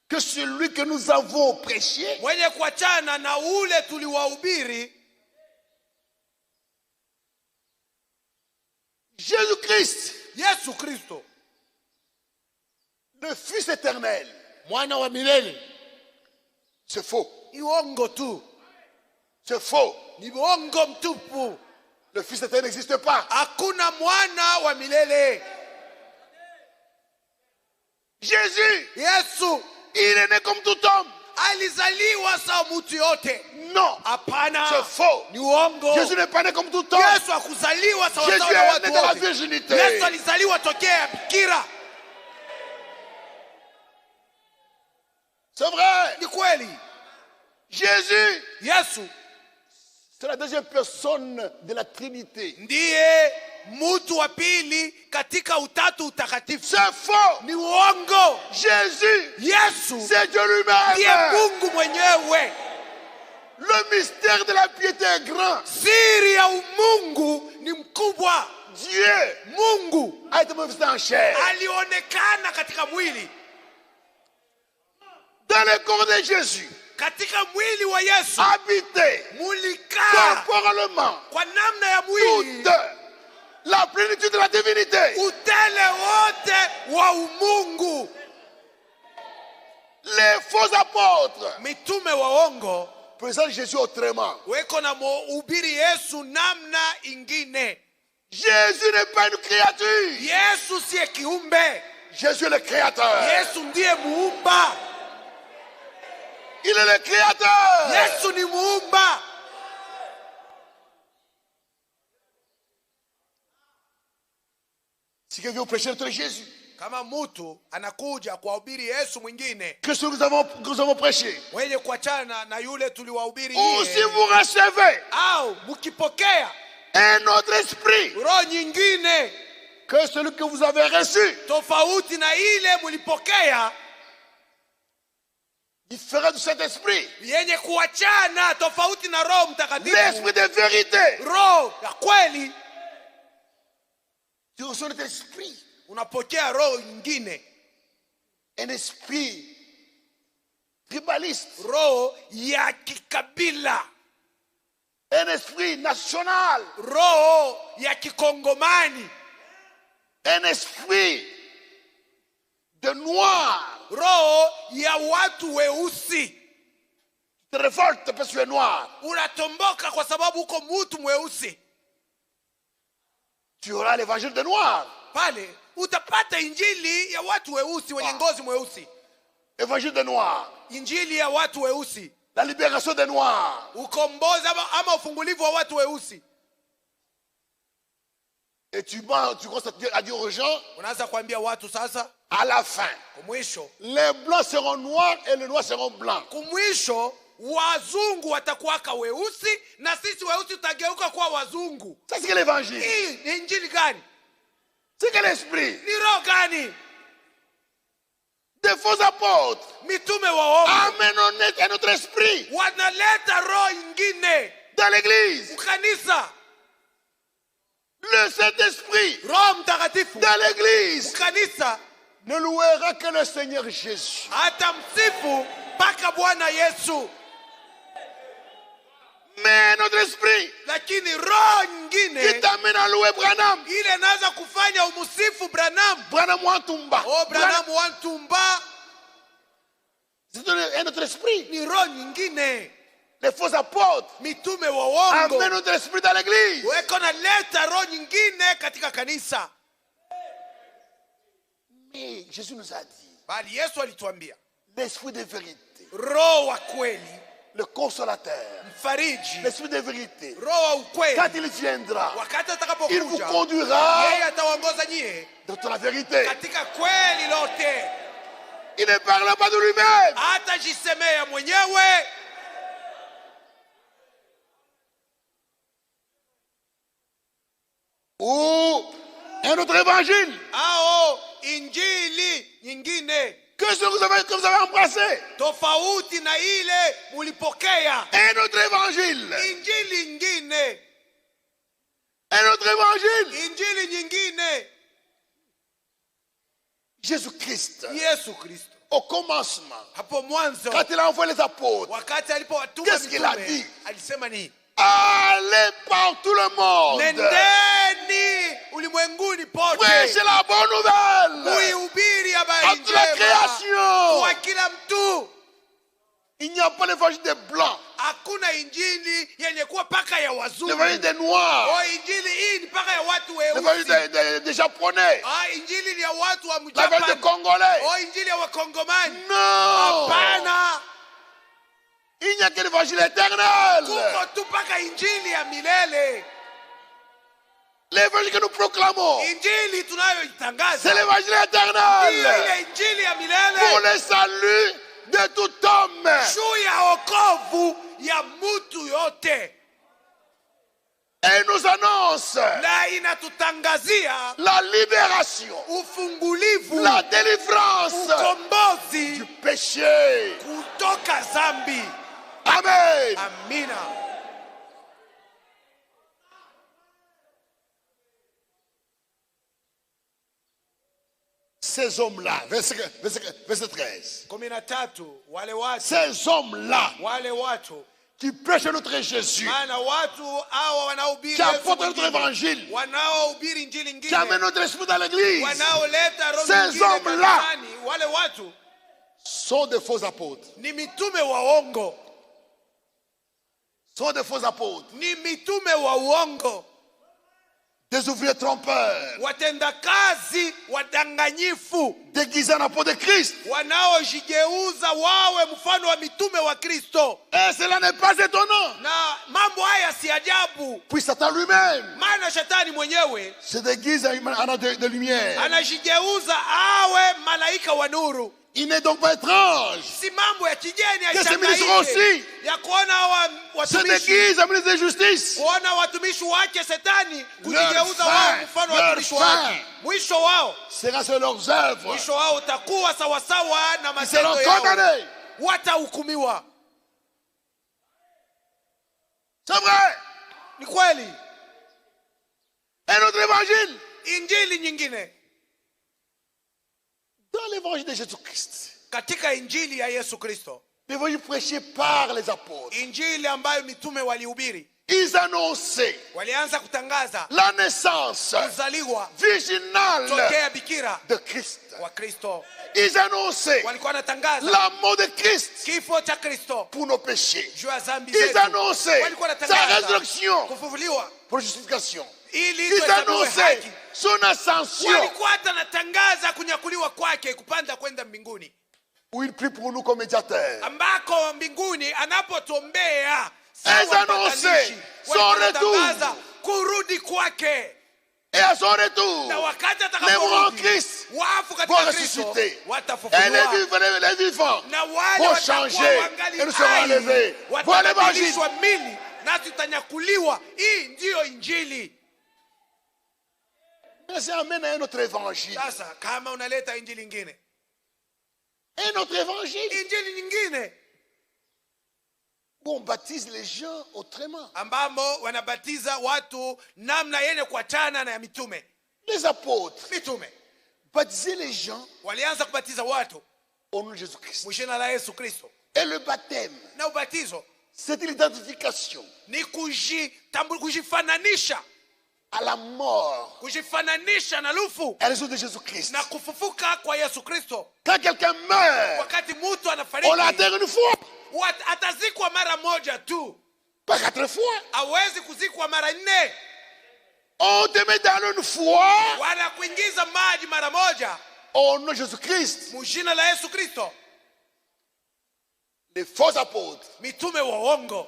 que nous avons prêché, mwenye kuachana na ule tuliwahubiri, Jésus-Christ, Yesu Kristo le Fils éternel, mwana wa milele, c'est faux. ni uongo tu, C'est faux. ni uongo mtupu. Le Fils éternel n'existe pas. Hakuna mwana wa milele. Jésus, Yesu il est né comme tout homme. alizaliwa sawa mtu yote. Non, Hapana, c'est faux. ni uongo. Jésus n'est pas né comme tout homme. Yesu hakuzaliwa sawa Jésus sawa na est né watu de la wote. virginité. Yesu alizaliwa tokea bikira. C'est vrai. Ni kweli. Jésus, Yesu c'est la deuxième personne de la Trinité. ndiye mtu wa pili katika utatu utakatifu. C'est faux. Ni uongo. Jésus, Yesu c'est Dieu ndiye lui-même. Mungu mwenyewe. Le mystère de la piété est grand. Siri ya umungu ni mkubwa. Dieu Mungu a été manifesté en chair. alionekana katika mwili, Dans le corps de Jésus, katika mwili wa Yesu habité mulikaa corporellement kwa namna ya mwili toute la plénitude de la divinité. utele wote wa umungu. Les faux apôtres Mitume waongo présentent Jésus autrement. weko na mhubiri Yesu namna ingine. Jésus n'est pas une créature. Yesu siye kiumbe. Jésus est le créateur. Yesu ndiye muumba. Il est le créateur. Yesu ni muumba. Si quelqu'un vous prêche notre Jésus, Kama mtu anakuja kuwahubiri Yesu mwingine que ce que nous avons prêché, mwenye kuachana na yule tuliwahubiri ou si yeye, vous recevez au mukipokea un autre esprit roho nyingine que celui que vous avez reçu, tofauti na ile mulipokea, différent de cet esprit, yenye kuachana tofauti na Roho Mtakatifu, l'esprit de vérité, roho ya kweli, tu reçois notre esprit, unapokea roho nyingine, un esprit tribaliste, roho ya kikabila, un esprit national, roho ya kikongomani, un esprit de noir. roho ya watu weusi. Tu te révoltes parce que tu es noir. Unatomboka kwa sababu uko mtu mweusi. Tu auras l'évangile de noir. Pale utapata injili ya watu weusi wenye ngozi mweusi, Évangile de noir. injili ya watu weusi, La libération des noirs. ukombozi ama ufungulivu wa watu weusi. Et tu constates à dire aux gens, Unaanza kuambia watu sasa, à la fin, kumwisho, les blancs seront noirs et les noirs seront blancs. kumwisho wazungu watakuwaka weusi na sisi weusi tutageuka kuwa wazungu. C'est ce que l'évangile. Hii ni injili gani? C'est que l'esprit. Ni roho gani? Des faux apôtres Mitume waongo amènent un autre esprit wanaleta roho ingine dans l'église. kanisa. Le Saint-Esprit Roho Mtakatifu dans l'église kanisa ne louera que le Seigneur Jésus. atamsifu mpaka Bwana Yesu, Mais notre esprit lakini roho qui nyingine t'amène à louer Branham, ile inaweza kufanya umusifu Branham. Branham Wantumba, Oh, Branham wantumba c'est un autre esprit. ni roho nyingine. Les faux apôtres Mitume wa amènent uongo notre esprit dans l'église. weko na leta roho nyingine katika kanisa. Mais Jésus nous a dit, Bali Yesu alituambia l'esprit de vérité, roho wa kweli, le consolateur, mfariji, l'esprit de vérité, roho wa ukweli, quand il viendra, wakati il vous atakapokuja conduira yeye atawaongoza nyie dans toute la vérité. katika kweli lote. Il ne parle pas de lui-même. Hatajisemea mwenyewe, Ou Un autre évangile au injili nyingine que ce que vous avez embrassé. tofauti na ile mulipokea. Un autre évangile. Injili nyingine, Un autre évangile. injili nyingine. Jésus-Christ, Yesu Kristo au commencement, hapo mwanzo, quand il a envoyé les apôtres, wakati alipowatuma Qu'est-ce qu'il a mitume, dit? alisema nini? allez par tout le monde, Nendeni ulimwenguni pote, prêchez la bonne nouvelle kuihubiri à habari toute la njema création. kwa kila mtu. Il n'y a pas l'évangile des blancs, Hakuna injili yenye kuwa paka ya wazungu. l'évangile des noirs, Oh, injili hii ni paka ya watu l'évangile weusi. des japonais, Injili ni ya watu wa l'évangile des Mjapani. congolais. Oh, injili ya wakongomani. Non, Hapana, il n'y a que l'évangile éternel, kuko tu paka injili ya milele. l'évangile que nous proclamons. Injili C'est tunayoitangaza l'évangile ndiyo éternel ile injili ya pour milele le salut de tout homme. juu ya wokovu ya mtu yote, Et nous annonce na inatutangazia la libération, ufungulivu, la délivrance ukombozi du péché. kutoka zambi. Amen. Amina. Ces hommes-là, verset 13, 13, ces hommes-là wale watu, qui prêchent notre Jésus, maana watu hawa wanaohubiri qui Yesu apportent notre mwingine, évangile, wanaohubiri injili qui amènent nyingine, notre esprit dans l'église, wanaoleta roho Ces nyingine hommes-là kanisani, wale watu sont des faux apôtres. ni mitume wa uongo, Sont des faux apôtres, ni mitume wa uongo, des ouvriers trompeurs, watendakazi wadanganyifu, déguisés en apôtres de Christ. wanaojigeuza wawe mfano wa mitume wa Kristo. Et cela n'est pas étonnant, Na mambo haya si ajabu, puis Satan lui-même maana shetani mwenyewe se déguise en homme de lumière. anajigeuza awe malaika wa nuru. Il n'est donc pas étrange Si mambo ya kigeni que ces ministres aussi aishangaike ya kuona hawa se watumishi, déguisent en ministre de justice. kuona watumishi wake shetani Leur kujigeuza fin, wao mfano wa leur watumishi wake. fin. Mwisho wao, Sera sur leurs œuvres. mwisho wao utakuwa sawasawa na Ils seront matendo yao, condamnés. watahukumiwa. C'est vrai. Ni kweli. Un autre évangile. Injili nyingine, Dans l'évangile de Jésus-Christ, katika injili ya Yesu Kristo, l'évangile prêché par les apôtres, injili ambayo mitume walihubiri, ils annonçaient walianza kutangaza la naissance kuzaliwa virginale tokea bikira de Christ. wa Kristo. Ils annonçaient Walikuwa wanatangaza la mort de Christ kifo cha Kristo pour nos péchés. juu ya dhambi Ils zetu. annonçaient Walikuwa sa wanatangaza résurrection kufufuliwa pour justification. ili Ils tuhesabiwe annonçaient haki. son ascension Walikuwa hata natangaza kunyakuliwa kwake, kupanda kwenda mbinguni, où il prie pour nous comme médiateur. ambako mbinguni anapotuombea Elles sawa annonçaient mpatanishi. son Walikuwa retour. wanatangaza kurudi kwake, Et à son retour, na wakati les morts en atakaporudi Christ wafu vont katika Kristo ressusciter. Et watafufuliwa, les vivants na wale vont watakuwa changer wangali et nous serons hai, enlevés. Voilà l'évangile. watabadilishwa mili nasi tutanyakuliwa. Hii ndiyo injili. Mais ça amène à un autre évangile. Sasa kama unaleta injili nyingine, Un autre évangile injili nyingine où on baptise les gens autrement. ambamo wanabatiza watu namna yenye kuachana na ya mitume. Les apôtres Mitume baptisaient les gens walianza kubatiza watu au nom de Jésus-Christ. mjina la Yesu Kristo, Et le baptême, na ubatizo c'est l'identification ni kujifananisha, à la mort kujifananisha na lufu et à la résurrection de Jésus-Christ. na kufufuka kwa Yesu Kristo. Quand quelqu'un meurt, Wakati mtu on anafariki, l'enterre une fois, atazikwa mara moja tu, pas 4 fois. hawezi kuzikwa mara 4. On te met dans une foi Wanakuingiza maji mara moja au nom de Jésus-Christ. mjina la Yesu Kristo. Les faux apôtres Mitume wa uongo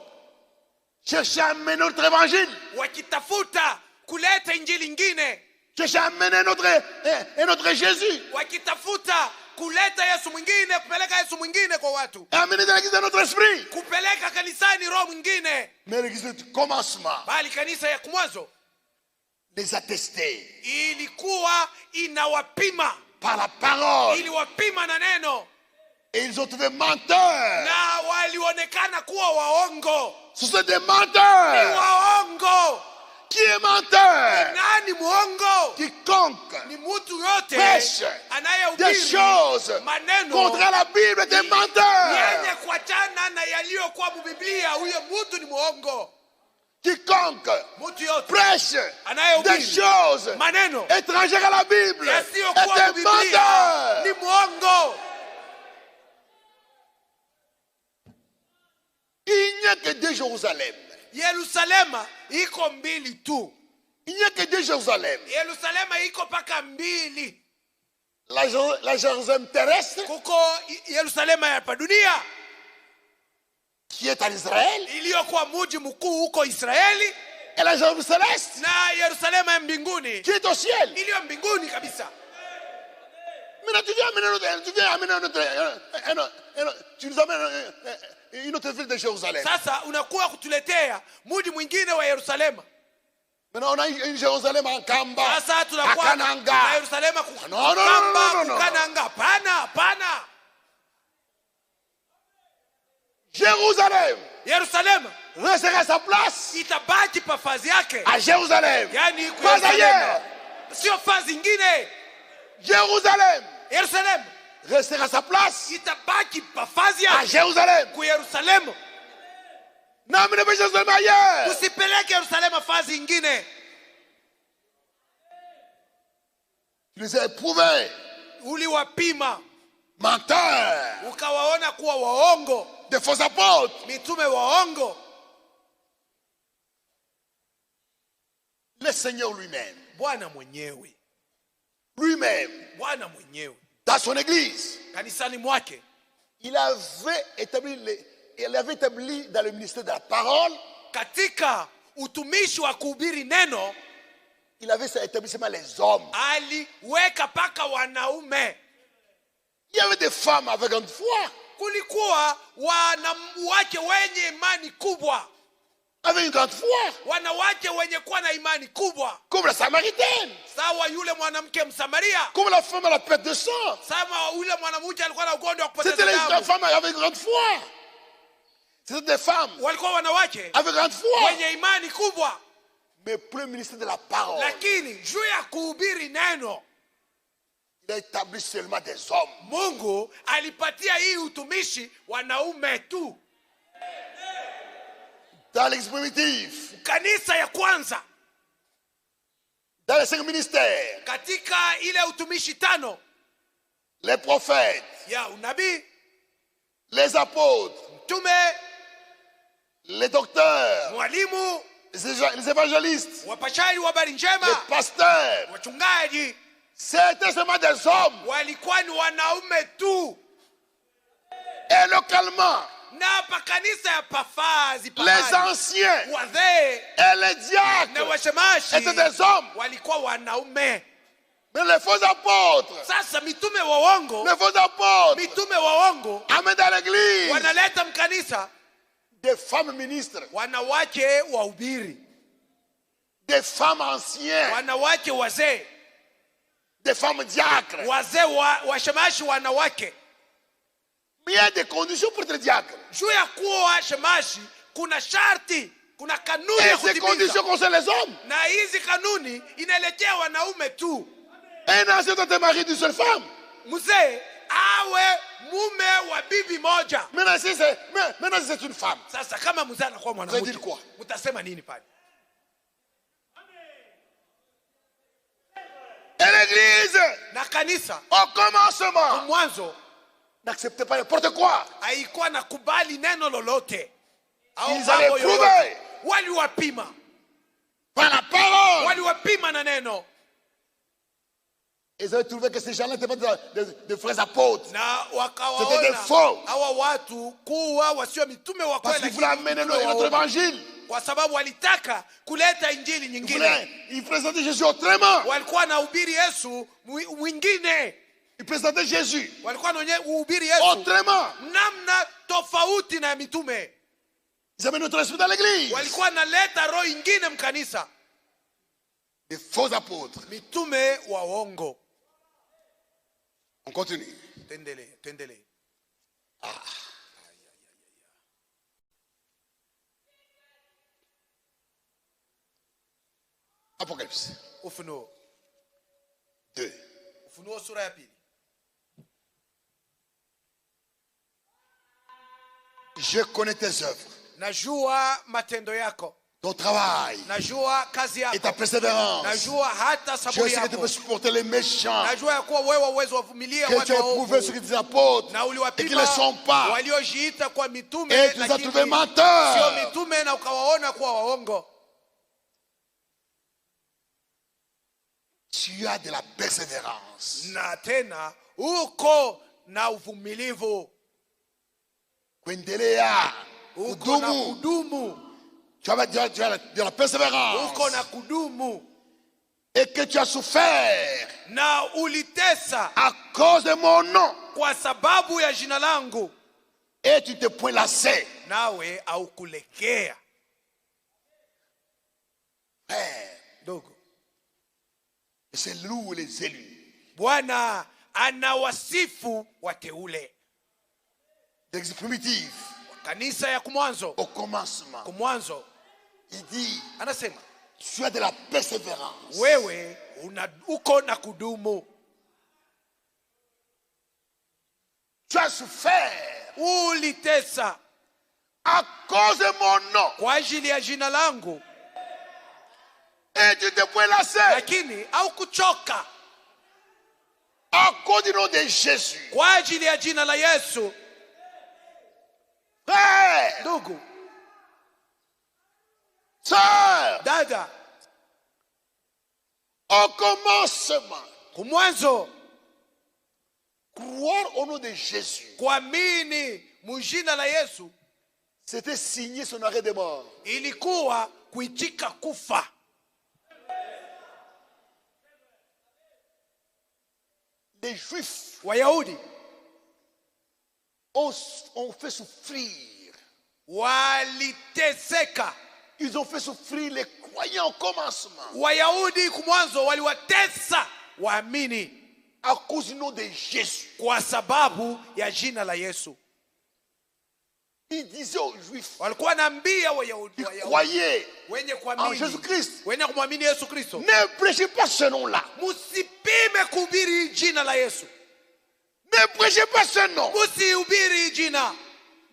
cherchaient à amener notre évangile, wakitafuta kuleta injili nyingine, cherchaient à amener un autre Jésus, wakitafuta kuleta Yesu mwingine, kupeleka Yesu mwingine kwa watu, et amener dans l'église de notre esprit. kupeleka kanisani roho mwingine, Mais l'église du commencement, bali kanisa ya kumwanzo les attester ilikuwa inawapima, par la parole. iliwapima na neno, Et ils ont trouvé menteurs. na walionekana kuwa waongo. Ce sont des Ni menteurs. waongo. Qui est menteur? Nani muongo? Quiconque Ni mtu yote prêche des anayehubiri choses maneno contre la Bible est un menteur. yenye kuachana na yaliyokuwa mubiblia, huyo mtu ni muongo. Quiconque Mtu yote prêche des anayehubiri choses maneno étrangères à la Bible est yasiyokuwa un mubiblia ni menteur. muongo. Il n'y a que deux Jérusalem. Yerusalema iko mbili tu. Il n'y a que deux Jérusalem. Yerusalema iko paka mbili. La Jérusalem terrestre Kuko Yerusalema ya hapa dunia qui est en Israël iliyokuwa mji mkuu huko Israeli, et la Jérusalem céleste na Yerusalema ya mbinguni qui est au ciel. iliyo mbinguni kabisa. Maintenant tu viens amener tu nous amènes une autre ville de Jérusalem. Sasa unakuwa kutuletea mji mwingine wa Yerusalema. Maintenant on a une Jérusalem en Kamba, Sasa à tunakuwa na Kananga. Yerusalema No. kukananga. Pana. Jérusalem Yerusalema restera sa place itabaki pafazi yake, à Jérusalem. yani Pas ailleurs. sio fazi ingine. Jérusalem Yerusalema restera sa place itabaki pafazi à yake Jérusalem. ku Yerusalemu. N'amenez pas Jérusalem ailleurs. Usipeleke Yerusalema fazi ingine. Tu les as éprouvés, Uliwapima menteurs, ukawaona kuwa waongo, des faux apôtres. mitume waongo. Le Seigneur lui-même, Bwana mwenyewe Bwana mwenyewe dans son église, kanisani mwake il avait établi dans le ministère de la parole, katika utumishi wa kuhubiri neno, il avait établi seulement les hommes. aliweka paka wanaume. Il y avait des femmes avec grande foi, Kulikuwa wanawake wenye imani kubwa, avec une grande foi, wanawake wenye kuwa na imani kubwa, comme la Samaritaine, sawa yule mwanamke Msamaria, comme la femme à la perte de sang. sawa yule mwanamke alikuwa na ugonjwa wa C'était kupoteza les damu. femmes avec grande foi. C'était des femmes Walikuwa wanawake avec grande foi. wenye imani kubwa, Mais pour le ministère de la parole, lakini juu ya kuhubiri neno il a établi seulement des hommes. Mungu alipatia hii utumishi wanaume tu. Dans l'église primitive, Kanisa ya kwanza dans les 5 ministères, katika ile utumishi tano les prophètes, ya unabii, les apôtres, mtume, les docteurs, mwalimu, les évangélistes, wapashaji wa habari les njema, pasteurs, wachungaji, c'était seulement des hommes. walikuwa ni wanaume tu. Et localement, Na hapa kanisa ya pafazi les pahali, anciens wazee et les na diacres washemashi étaient des hommes. walikuwa wanaume. Mais les faux apôtres, Sasa mitume wa uongo, les faux apôtres mitume wa uongo amènent dans l'église wanaleta mkanisa des femmes ministres, wanawake wahubiri, des femmes anciennes, wanawake wazee, des femmes diacres. wazee washemashi wanawake. Mais il y a des conditions pour être diacre. Juu ya kuwa shemashi kuna sharti, kuna kanuni Et ya ces kutimiza, conditions concernent les hommes. na hizi kanuni inaelekea wanaume tu. Un ancien doit être marié d'une seule femme. Mzee awe mume wa bibi moja. Maintenant, si c'est une femme, Sasa kama mzee anakuwa Vous mwanamke, dites quoi? mtasema nini pale? et l'église, Na kanisa au commencement, mwanzo n'acceptait pas n'importe quoi. haikuwa na kubali neno lolote au Ils allaient mambo yoyote. prouver Waliwapima, par la parole. waliwapima na neno, Ils avaient trouvé que ces gens-là n'étaient pas des vrais apôtres. na C'était des wakawaona faux. hawa watu kuwa wasio mitume wa Parce kweli, qu'ils voulaient amener mitume wa notre uongo. évangile. Kwa sababu walitaka kuleta injili nyingine. Ils présentaient Jésus autrement. Walikuwa na ubiri Yesu mwingine, Ils présentaient Jésus walikuwa na uhubiri Yesu autrement. namna tofauti na mitume. Ils avaient notre esprit dans l'église. Walikuwa naleta roho ingine mkanisa. des faux apôtres. mitume waongo. On continue. Tuendelee. Apocalypse Ufunuo 2. Ufunuo sura ya 2. Je connais tes œuvres, Najua matendo yako, ton travail najua kazi et ta yako, persévérance. najua hata Je saburi sais que tu peux yako, supporter les méchants, najua ya kuwa wewe uwezo wavumilia que tu watu as éprouvé ceux waovu, qui des apôtres na et qui ne uliwapima le sont pas. waliojiita kwa mitume Et tu les as lakini trouvés menteurs. sio mitume, na ukawaona kuwa waongo. Tu as de la persévérance. Na tena uko na uvumilivu, Kuendelea, uko na kudumu. kudumu, Tu as de la persévérance. uko na kudumu, Et que tu as souffert na ulitesa à cause de mon nom. kwa sababu ya jina langu, Et tu t'es point lassé. nawe haukulegea. Frère, Dogo, c'est lourd les élus. Bwana anawasifu wateule. L'église primitive, Kanisa ya kumwanzo, au commencement, kumwanzo il dit, anasema tu as de la persévérance. wewe uko na kudumu, Tu as souffert ulitesa à cause de mon nom. kwa ajili ya jina langu, Et tu t'es point lassé lakini haukuchoka. à cause du nom de Jésus. Kwa ajili ya jina la Yesu. Frère, Ndugu, sœur, dada, au commencement, kumwanzo croire au nom de Jésus, kuamini mujina la Yesu c'était signer son arrêt de mort. ilikuwa kuitika kufa. Les Juifs Wayahudi ont fait souffrir. waliteseka. Ils ont fait souffrir les croyants au commencement. Wayahudi kumwanzo waliwatesa waamini À cause du nom de Jésus. kwa sababu ya jina la Yesu. Il disait aux Juifs, Walikuwa naambia Wayahudi, croyez wenye en kuamini, Jésus-Christ. wenye kumwamini Yesu Kristo, Ne prêchez pas ce nom-là. musipime kuhubiri jina la Yesu, Ne prêchez pas ce nom. musihubiri jina,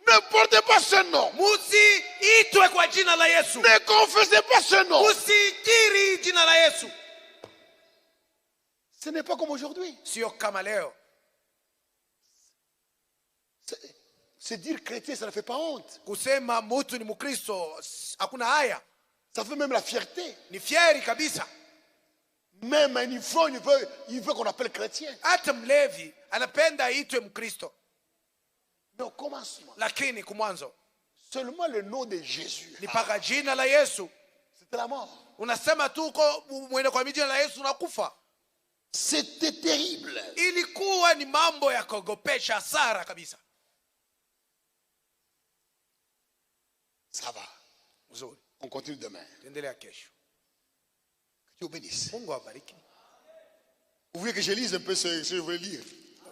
Ne portez pas ce nom. musiitwe kwa jina la Yesu, Ne confessez pas ce nom. musikiri jina la Yesu. Ce n'est pas comme aujourd'hui. Sio kama leo. C'est dire chrétien, ça ne fait pas honte. Kusema mtu ni Mkristo hakuna haya, Ça fait même la fierté. ni fieri kabisa. Même un ivrogne, il veut qu'on appelle chrétien. Hata mlevi anapenda aitwe Mkristo, Mais au commencement, lakini kumwanzo seulement le nom de Jésus. ni paka jina la Yesu. C'était la mort. Unasema tu uko mwende kwa jina la Yesu unakufa. C'était terrible. Ilikuwa ni mambo ya kuogopesha, hasara kabisa. Ça va. Nzuri, On continue demain. tuendelea kesho. Que Dieu bénisse. Mungu awabariki. Vous voulez que je lise un peu ce que je veux lire?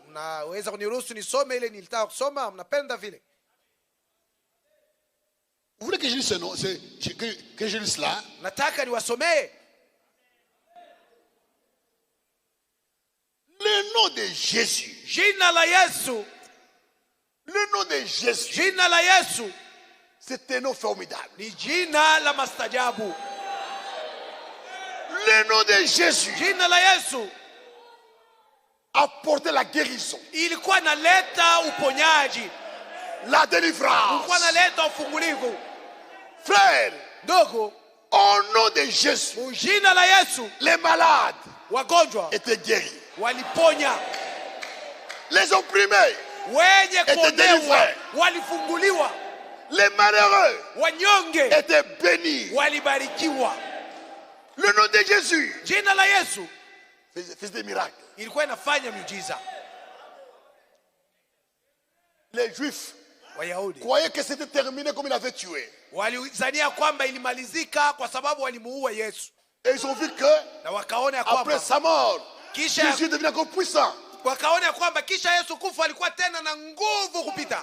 Mnaweza kuniruhusu nisome ile nilitaka kusoma? Mnapenda vile? Vous voulez que je lise ce nom, que je lise là? Nataka niwasomee. Le nom de Jésus. Jina la Yesu, Le nom de Jésus. jina la Yesu C'est un nom formidable. ni jina la mastajabu. Le nom de Jésus Jina la Yesu apportait la guérison, ilikuwa naleta uponyaji, la délivrance. ilikuwa naleta ufungulivu. Frère, Ndogo, au nom de Jésus, jina la Yesu les malades wagonjwa étaient guéris. waliponya, Les opprimés, wenye kuonewa délivrés. walifunguliwa, les malheureux wanyonge étaient bénis. walibarikiwa. Le nom de Jésus Jina la Yesu faisait des miracles. ilikuwa inafanya miujiza. Les Juifs Wayahudi croyaient que c'était terminé comme il avait tué. walizania kwamba ilimalizika kwa sababu walimuua Yesu. Et ils ont vu que na wakaona ya après kwamba sa mort, kisha Jésus devient encore puissant. wakaona ya kwamba kisha Yesu kufa alikuwa tena na nguvu kupita.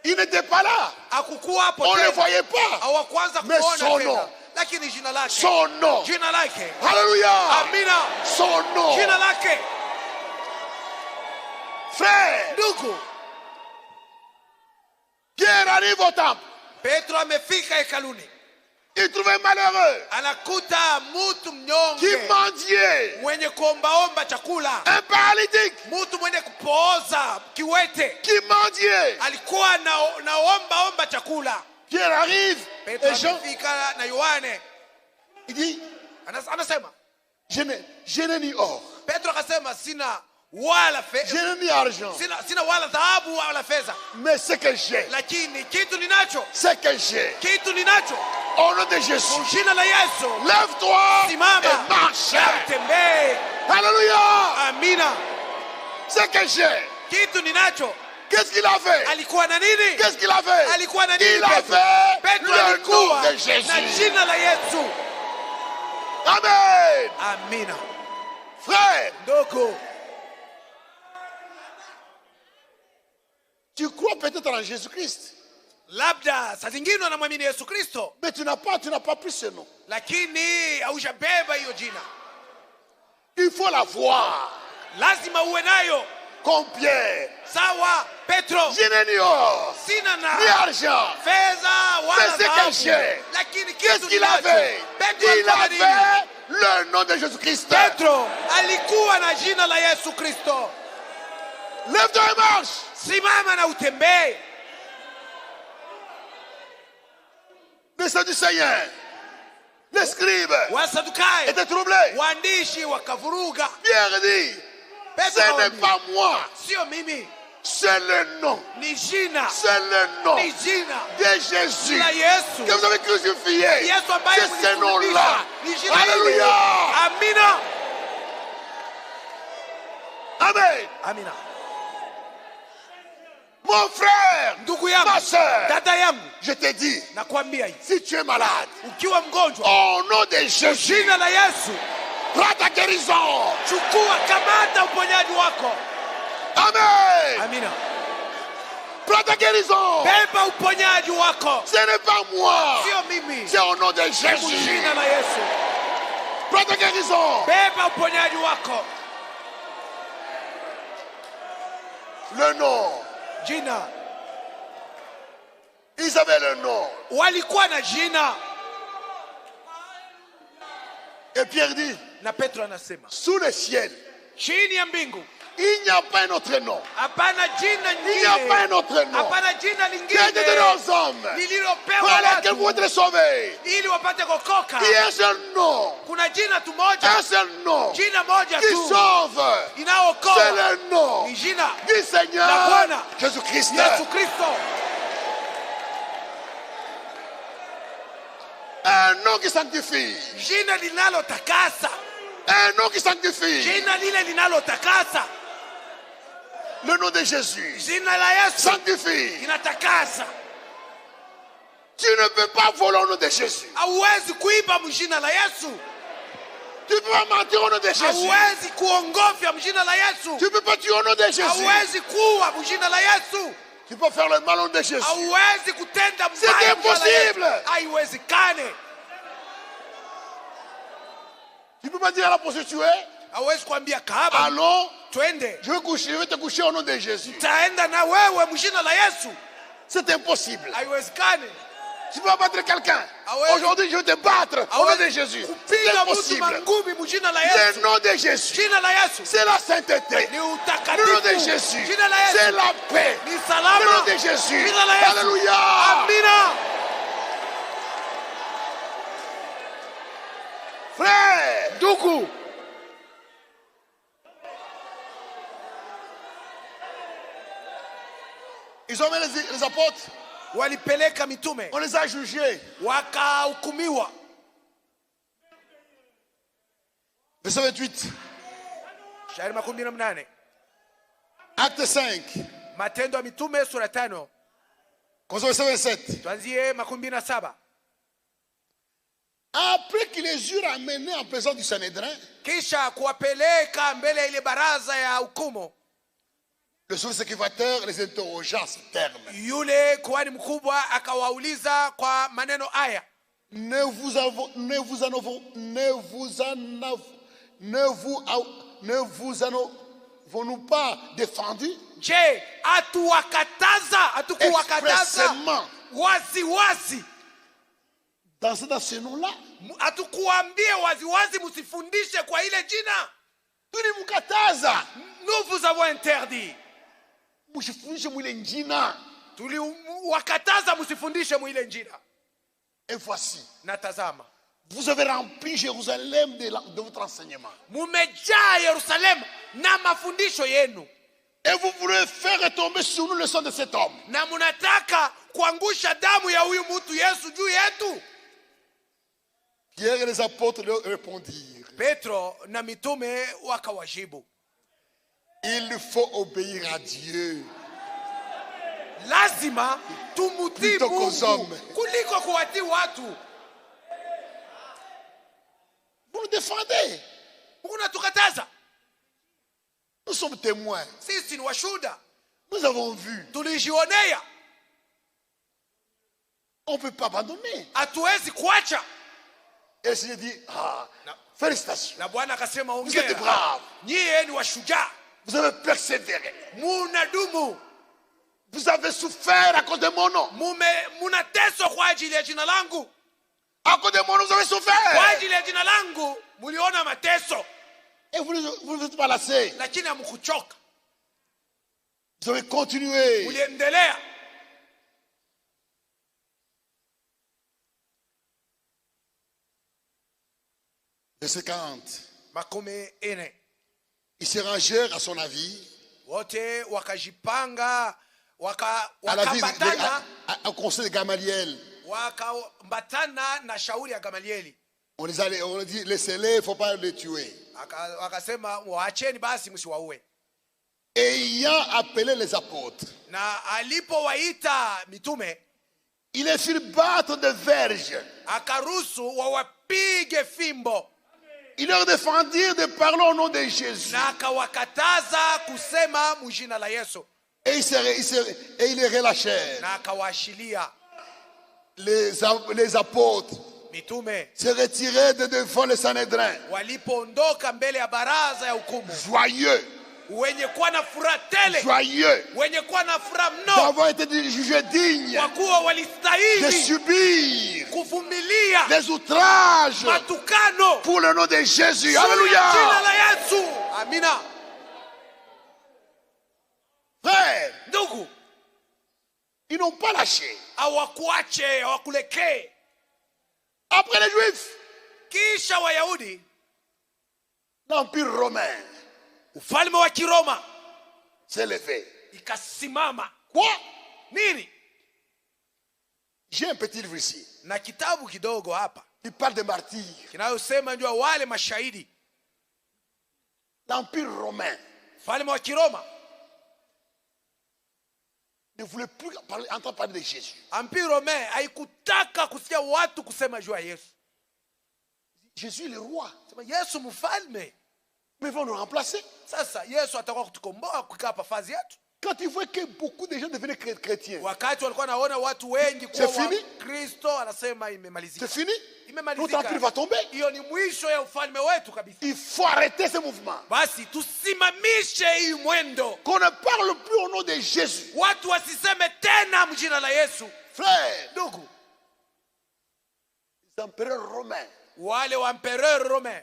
Il n'était pas là. Hakukuwa hapo On ne le tena. voyait pas. Hawakuanza Mais kuona son tena. nom. Lakini jina lake. Son nom. Jina lake. Alléluia. Amina. Son nom. Jina lake. Frère, Ndugu, Pierre arrive au temple. Petro amefika hekaluni. Il trouve un malheureux Anakuta mtu qui mnyonge mendiait, mwenye kuombaomba chakula. un paralytique Mtu mwenye kupooza kiwete. qui mendiait. Alikuwa naomba chakula. Pierre arrive Petro et Jean, amefika na Yohane. il dit, Anasema, je n'ai ni or, Petro akasema sina wala je n'ai ni argent, sina wala dhahabu wala fedha, mais ce que j'ai, lakini kitu ninacho, au nom de Jésus, jina la Yesu, lève-toi simama et marche. na utembee. Alléluia. Amina. Ce que j'ai, Kitu ninacho. qu'est-ce qu'il a fait? Alikuwa na nini? Qu'est-ce qu'il a fait? Alikuwa na nini Il a Petro? fait Petro le alikuwa nom de na Jésus. jina la Yesu. Amen. Amina. Frère, Ndugu, tu crois peut-être en Jésus-Christ, labda saa zingine unamwamini Yesu Kristo, mais tu n'as pas pris ce nom. lakini haujabeba hiyo jina. Il faut la voir. Lazima uwe nayo. Comme Pierre. Sawa Petro, Je n'ai ni or, sina na ni argent. fedha Mais wala c'est dhahabu, caché. lakini Qu'est-ce kitu qu'il avait? Petro Il alikuwa na nini? avait le nom de Jésus-Christ. Petro alikuwa na jina la Yesu Kristo. Lève-toi et marche. Simama na utembee. Les Sadducéens, les scribes Wasadukayo, étaient troublés. waandishi wakavuruga. Pierre dit, ce Petro n'est pas moi, sio mimi, c'est le nom. ni jina, C'est le nom ni jina de Jésus la Yesu. que vous avez crucifié. Yesu ambaye C'est ce nom-là. mlisulubisha, ni jina ile. Alléluia. Amina. Amen. Amina. Mon frère, Ndugu yangu, ma soeur, dada yangu, je te dis, nakwambia hivi, si tu es malade, ukiwa mgonjwa, au nom de Jésus, jina la Yesu, prends ta guérison. chukua, kamata uponyaji wako. Amen. Amina. Prends ta guérison. Beba uponyaji wako. Ce n'est pas moi, Sio mimi, c'est au nom de ni Jésus. jina la Yesu. Prends ta guérison. Beba uponyaji wako. Le nom. Jina. Ils avaient le nom. Walikuwa na jina. Et Pierre dit, Na Petro anasema, sous le ciel, chini ya mbingu il n'y a pas un autre nom. hapana jina Il n'y a pas un nyingine, autre nom. hapana jina Qui a été donné lingine aux hommes lililopewa par lesquels vous watu êtes sauvés. ili wapate kokoka. Il y a un seul nom. Kuna jina tu moja, Un seul nom jina moja qui tu sauve. C'est inaokoa, le nom ni jina du la Seigneur Bwana Jésus-Christ. Yesu Kristo. Un nom qui sanctifie. Jina linalotakasa, Un nom qui sanctifie. jina lile linalotakasa. Le nom de Jésus Jina la Yesu sanctifie. linatakasa. Tu ne peux pas voler au nom de Jésus. Hauwezi kuiba mjina la Yesu, Tu ne peux pas mentir au nom de Jésus. hauwezi kuongofya mjina la Yesu, Tu ne peux pas tuer au nom de Jésus. hauwezi kuwa mjina la Yesu, Tu peux faire le mal au nom de Jésus. hauwezi kutenda C'est mbaya mjina la Yesu. impossible. Haiwezekane. Tu ne peux pas dire à la prostituée, Hauwezi kuambia kahaba, allons, twende, je vais te coucher au nom de Jésus. taenda na wewe mjina la Yesu. C'est impossible. Haiwezekane. Tu peux pas battre quelqu'un. Ah ouais. Aujourd'hui, je vais te battre au nom de Hauwezi Jésus. C'est kupiga mtu impossible. mangumi mjina la Le Yesu. nom de Jésus, Jina la Yesu c'est la sainteté. ni Le nom de utakatifu. Jésus, Jina la c'est Yesu la paix. ni Le nom salama. de Jésus, Jina la Yesu. alléluia. Amina. Frère, Ndugu, ils ont mis les apôtres, walipeleka mitume on les a jugés. wakahukumiwa. Verset 28, Shairi 18, acte 5, Matendo ya Mitume sura 5, verset 27. tuanzie 27. Après qu'il les eut ramenés en présence du Sanhédrin, kisha kuwapeleka mbele ya ile baraza ya hukumu, le chef sacrificateur les interrogea en ces termes. yule kuhani mkubwa akawauliza kwa maneno haya: Ne vous avons-nous pas défendu je, hatukuwakataza expressément wazi wazi, dans ce nom-là? hatukuambia wazi wazi msifundishe kwa ile jina? Tulimkataza Nous vous avons interdit, msifundishe mwile njina. tuliwakataza msifundishe mwile njina. Et voici, Na tazama, vous avez rempli Jérusalem de votre enseignement. mumejaa Yerusalemu na mafundisho yenu, Et vous voulez faire retomber sur nous le sang de cet homme. na munataka kuangusha damu ya huyu mtu Yesu juu yetu. Pierre et les apôtres leur répondirent: Petro na mitume wakawajibu: il faut obéir à Dieu lazima tumutii plutôt qu'aux Mungu hommes. kuliko kuwatii watu. Vous nous défendez. Unatukataza, Nous sommes témoins. sisi ni washuhuda, Nous avons vu. tulijionea, On ne peut pas abandonner. hatuwezi kuacha. Et le Seigneur dit: félicitations. Na Bwana akasema, Vous êtes ongea, braves. nyie ni washujaa, Vous avez persévéré. munadumu, Vous avez souffert à cause de mon nom. munateswa kwa ajili ya jina langu. À cause de mon nom, vous avez Kwa souffert. ajili ya jina langu muliona mateso, Et vous ne vous êtes pas lassés. lakini hamkuchoka, Vous avez continué. muliendelea. Verset 40. Makumi ine, Ils se rangèrent à son avis, wote wakajipanga, à la vie, wakambatana au conseil de Gamaliel. wakambatana na shauri ya Gamalieli. On les a dit: laissez-les, il ne faut pas les tuer. Wakasema, waacheni basi msiwaue. Ayant appelé les apôtres, Na alipowaita mitume, ils les firent battre de verges. akaruhusu wawapige fimbo, Ils leur défendirent de parler au nom de Jésus. na akawakataza kusema mjina la Yesu, Et ils les relâchèrent. na akawaachilia. Les apôtres Mitume se retiraient de devant le Sanhédrin, walipoondoka mbele ya baraza ya hukumu, joyeux, wenye kuwa na furaha tele, joyeux wenye kuwa na furaha mno, d'avoir été jugés dignes kwa kuwa de walistahili subir kuvumilia des outrages matukano pour le nom de Jésus. juu ya jina Alléluia. la Yesu. Amina. Frères, Ndugu, ils n'ont pas lâché. hawakuache, hawakulekee. Après les Juifs, Kisha Wayahudi, l'Empire romain ufalme wa Kiroma s'est levé. ikasimama. Quoi? Nini? J'ai un petit livre ici Na kitabu kidogo hapa qui parle des martyrs. kinayosema juu ya wale mashahidi. L'Empire romain Ufalme wa Kiroma ne voulait plus entendre parler de Jésus. Empire Romain haikutaka kusikia watu kusema juu ya Yesu. Jésus est le roi. Sema Yesu mfalme. Mais ils vont nous remplacer. Sasa Yesu atakuwa kutukomboa kukaa hapa fazi yetu. Quand ils voient que beaucoup de gens devenaient chrétiens, Wakati walikuwa naona watu wengi C'est kuwa fini? Kristo, anasema imemalizika. c'est fini. Notre Imemalizika. empire va tomber. Hiyo ni mwisho ya ufalme wetu kabisa. Il faut arrêter ce mouvement. Basi tusimamishe hii mwendo. Qu'on ne parle plus au nom de Jésus. Watu wasiseme tena mjina la Yesu. Frères, Ndugu, les empereurs romains wale wa empereur Romain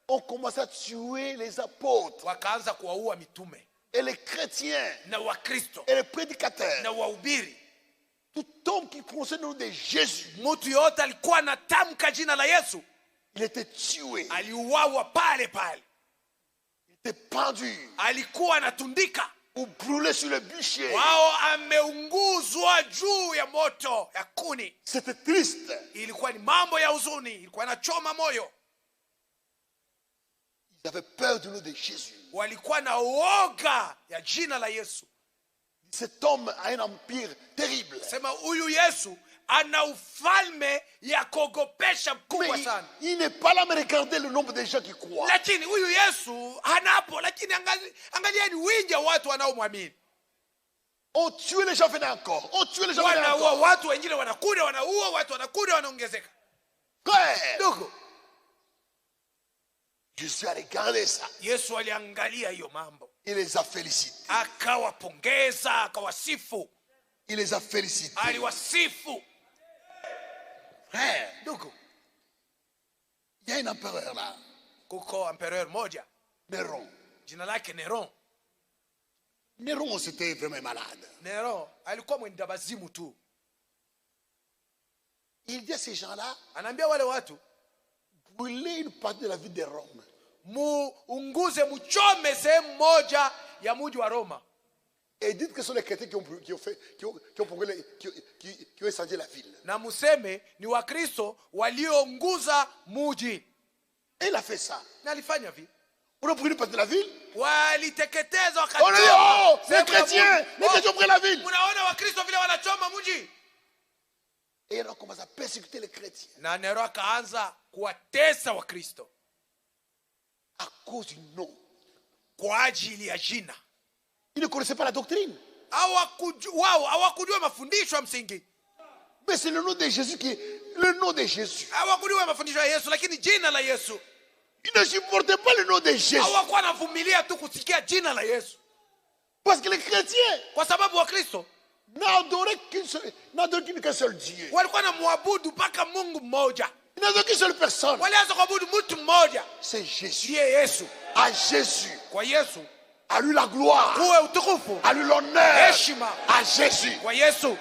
ont commencé à tuer les apôtres wakaanza kuwaua mitume et les chrétiens na Wakristo et les prédicateurs. na wahubiri. Tout homme qui prononçait le nom de Jésus, Mtu yote alikuwa anatamka jina la Yesu il était tué, aliuawa pale pale, il était pendu alikuwa anatundika, ou brûlé sur le bûcher. wao ameunguzwa juu ya moto ya kuni. C'était triste. Ilikuwa ni mambo ya huzuni, ilikuwa inachoma moyo. Ils avaient peur du nom de Jésus. Walikuwa na uoga ya jina la Yesu. Cet homme a un empire terrible. Sema huyu Yesu ana ufalme ya kuogopesha mkubwa Mais sana. il n'est pas là à me regarder le nombre de gens qui croient. Lakini huyu Yesu hanapo, lakini angalieni wingi wa watu wanaomwamini. On tue les gens, venez encore. On tue les gens, venez Wanaua encore. watu, wengine wanakuja, wanaua watu, wanakuja, wanaongezeka. Frère, Ndugu, Jésus a regardé ça. Yesu aliangalia hiyo mambo, Il les a félicités. akawapongeza, akawasifu, Il les a félicités. aliwasifu. Frère, Ndugu, il y a un empereur là, kuko empereur moja Néron. jina lake Neron. Néron, c'était vraiment malade. Neron alikuwa mwenda bazimu tu. Il dit à ces gens-là, Anaambia wale watu, brûlez une partie de la ville de Rome. muunguze, muchome sehemu moja ya mji wa Roma. Et dites que ce sont les chrétiens qui ont incendié la ville. Na museme ni Wakristo waliounguza mji. Et il a fait ça. Na alifanya vipi? On a brûlé une partie de la ville. Waliteketeza On a dit, oh, les sehemu ya chrétiens, mji. les chrétiens ont brûlé la ville. Munaona Wakristo vile wanachoma mji. Et on a commencé à persécuter les chrétiens. Na Nero akaanza kuwatesa Wakristo À cause du nom. kwa ajili ya jina. Ils ne connaissaient pas la doctrine. Wao hawakujua mafundisho ya msingi. Mais c'est le nom de Jésus qui est le nom de Jésus. Hawakujua mafundisho ya Yesu, lakini jina la Yesu. Ils ne supportaient pas le nom de Jésus. Hawakuwa navumilia tu kusikia jina la Yesu. Parce que les chrétiens Kwa sababu Wakristo n'adoraient qu'un seul Dieu. walikuwa na muabudu mpaka Mungu mmoja. Ils n'adoraient qu'une seule personne. Walianza kuabudu mtu mmoja, C'est Jésus. ndiye Yesu. À Jésus. Kwa Yesu À lui la gloire. kuwe utukufu. À lui l'honneur. Heshima À Jésus. kwa Yesu.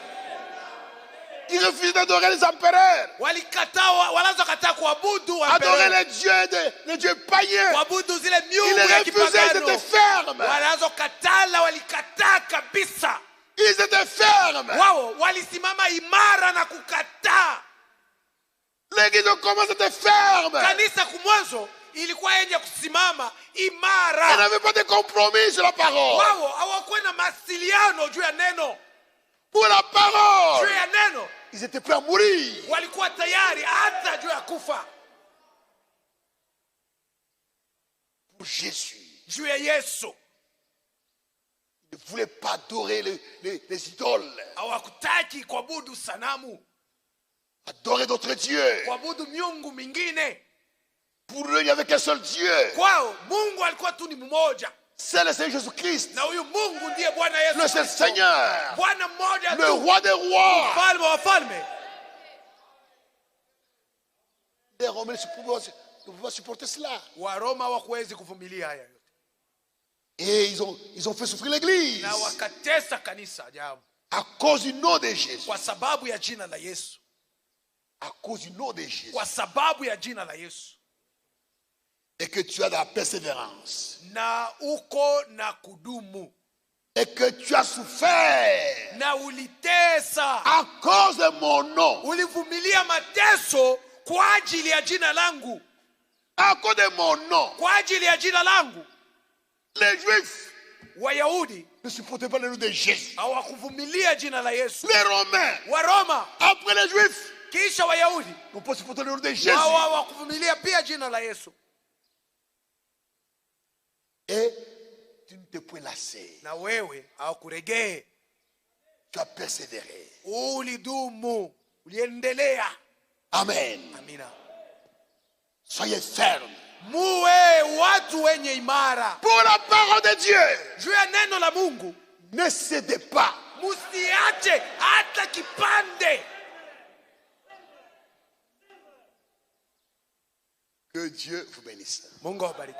Ils refusaient d'adorer les empereurs. Walianza kataa kuabudu Adorer empereur, les dieux païens. kuabudu zile Ils miungu les ya refusaient, ils kipagano. étaient fermes. Walianza kukatala, walikataa kabisa. Ils étaient fermes. Wao walisimama imara na kukataa. L'église au commence était ferme. Kanisa kumwanzo ilikuwa yenye kusimama Elle imara. n'avait pas de compromis sur la parole. Wao hawakuwa na masiliano juu ya neno. Pour la Juu parole, ya neno ils étaient prêts à mourir. walikuwa tayari hata juu ya kufa. Pour Jésus, Juu ya Yesu ils ne voulaient pas adorer les idoles, hawakutaki kuabudu sanamu, adorer d'autres dieux. kuabudu miungu mingine. Pour eux, il n'y avait qu'un seul Dieu. Kwao Mungu alikuwa tu ni mmoja, C'est le Seigneur Jésus-Christ, na huyu Mungu ndiye Bwana Yesu le seul Kristo. Seigneur, Bwana mmoja le tu, roi des rois. mfalme wa falme. Les Romains ne pouvaient pas supporter cela. Waroma hawakuwezi kuvumilia haya yote, Et ils ont fait souffrir l'Église na wakatesa kanisa jao à cause du nom de Jésus. kwa sababu ya jina la Yesu, À cause du nom de Jésus. kwa sababu ya jina la Yesu. Et que tu as de la persévérance. Na uko na kudumu, Et que tu as souffert na ulitesa, à cause de mon nom. ulivumilia mateso kwa ajili ya jina langu, À cause de mon nom. kwa ajili ya jina langu. Les Juifs Wayahudi ne supportaient pas le nom de Jésus. hawakuvumilia jina la Yesu. Les Romains, Waroma après les Juifs, kisha Wayahudi n'ont pas supporté le nom de Jésus. wao hawakuvumilia pia jina la Yesu. Et tu ne te peux lasser. Na wewe hawakuregee, Tu as persévéré. ulidumu, uliendelea. Amen. Amina. Soyez fermes. Muwe watu wenye imara Pour la parole de Dieu, juu ya neno la Mungu. ne cédez pas. Musiache hata kipande. Que Dieu vous bénisse. Mungu awabariki.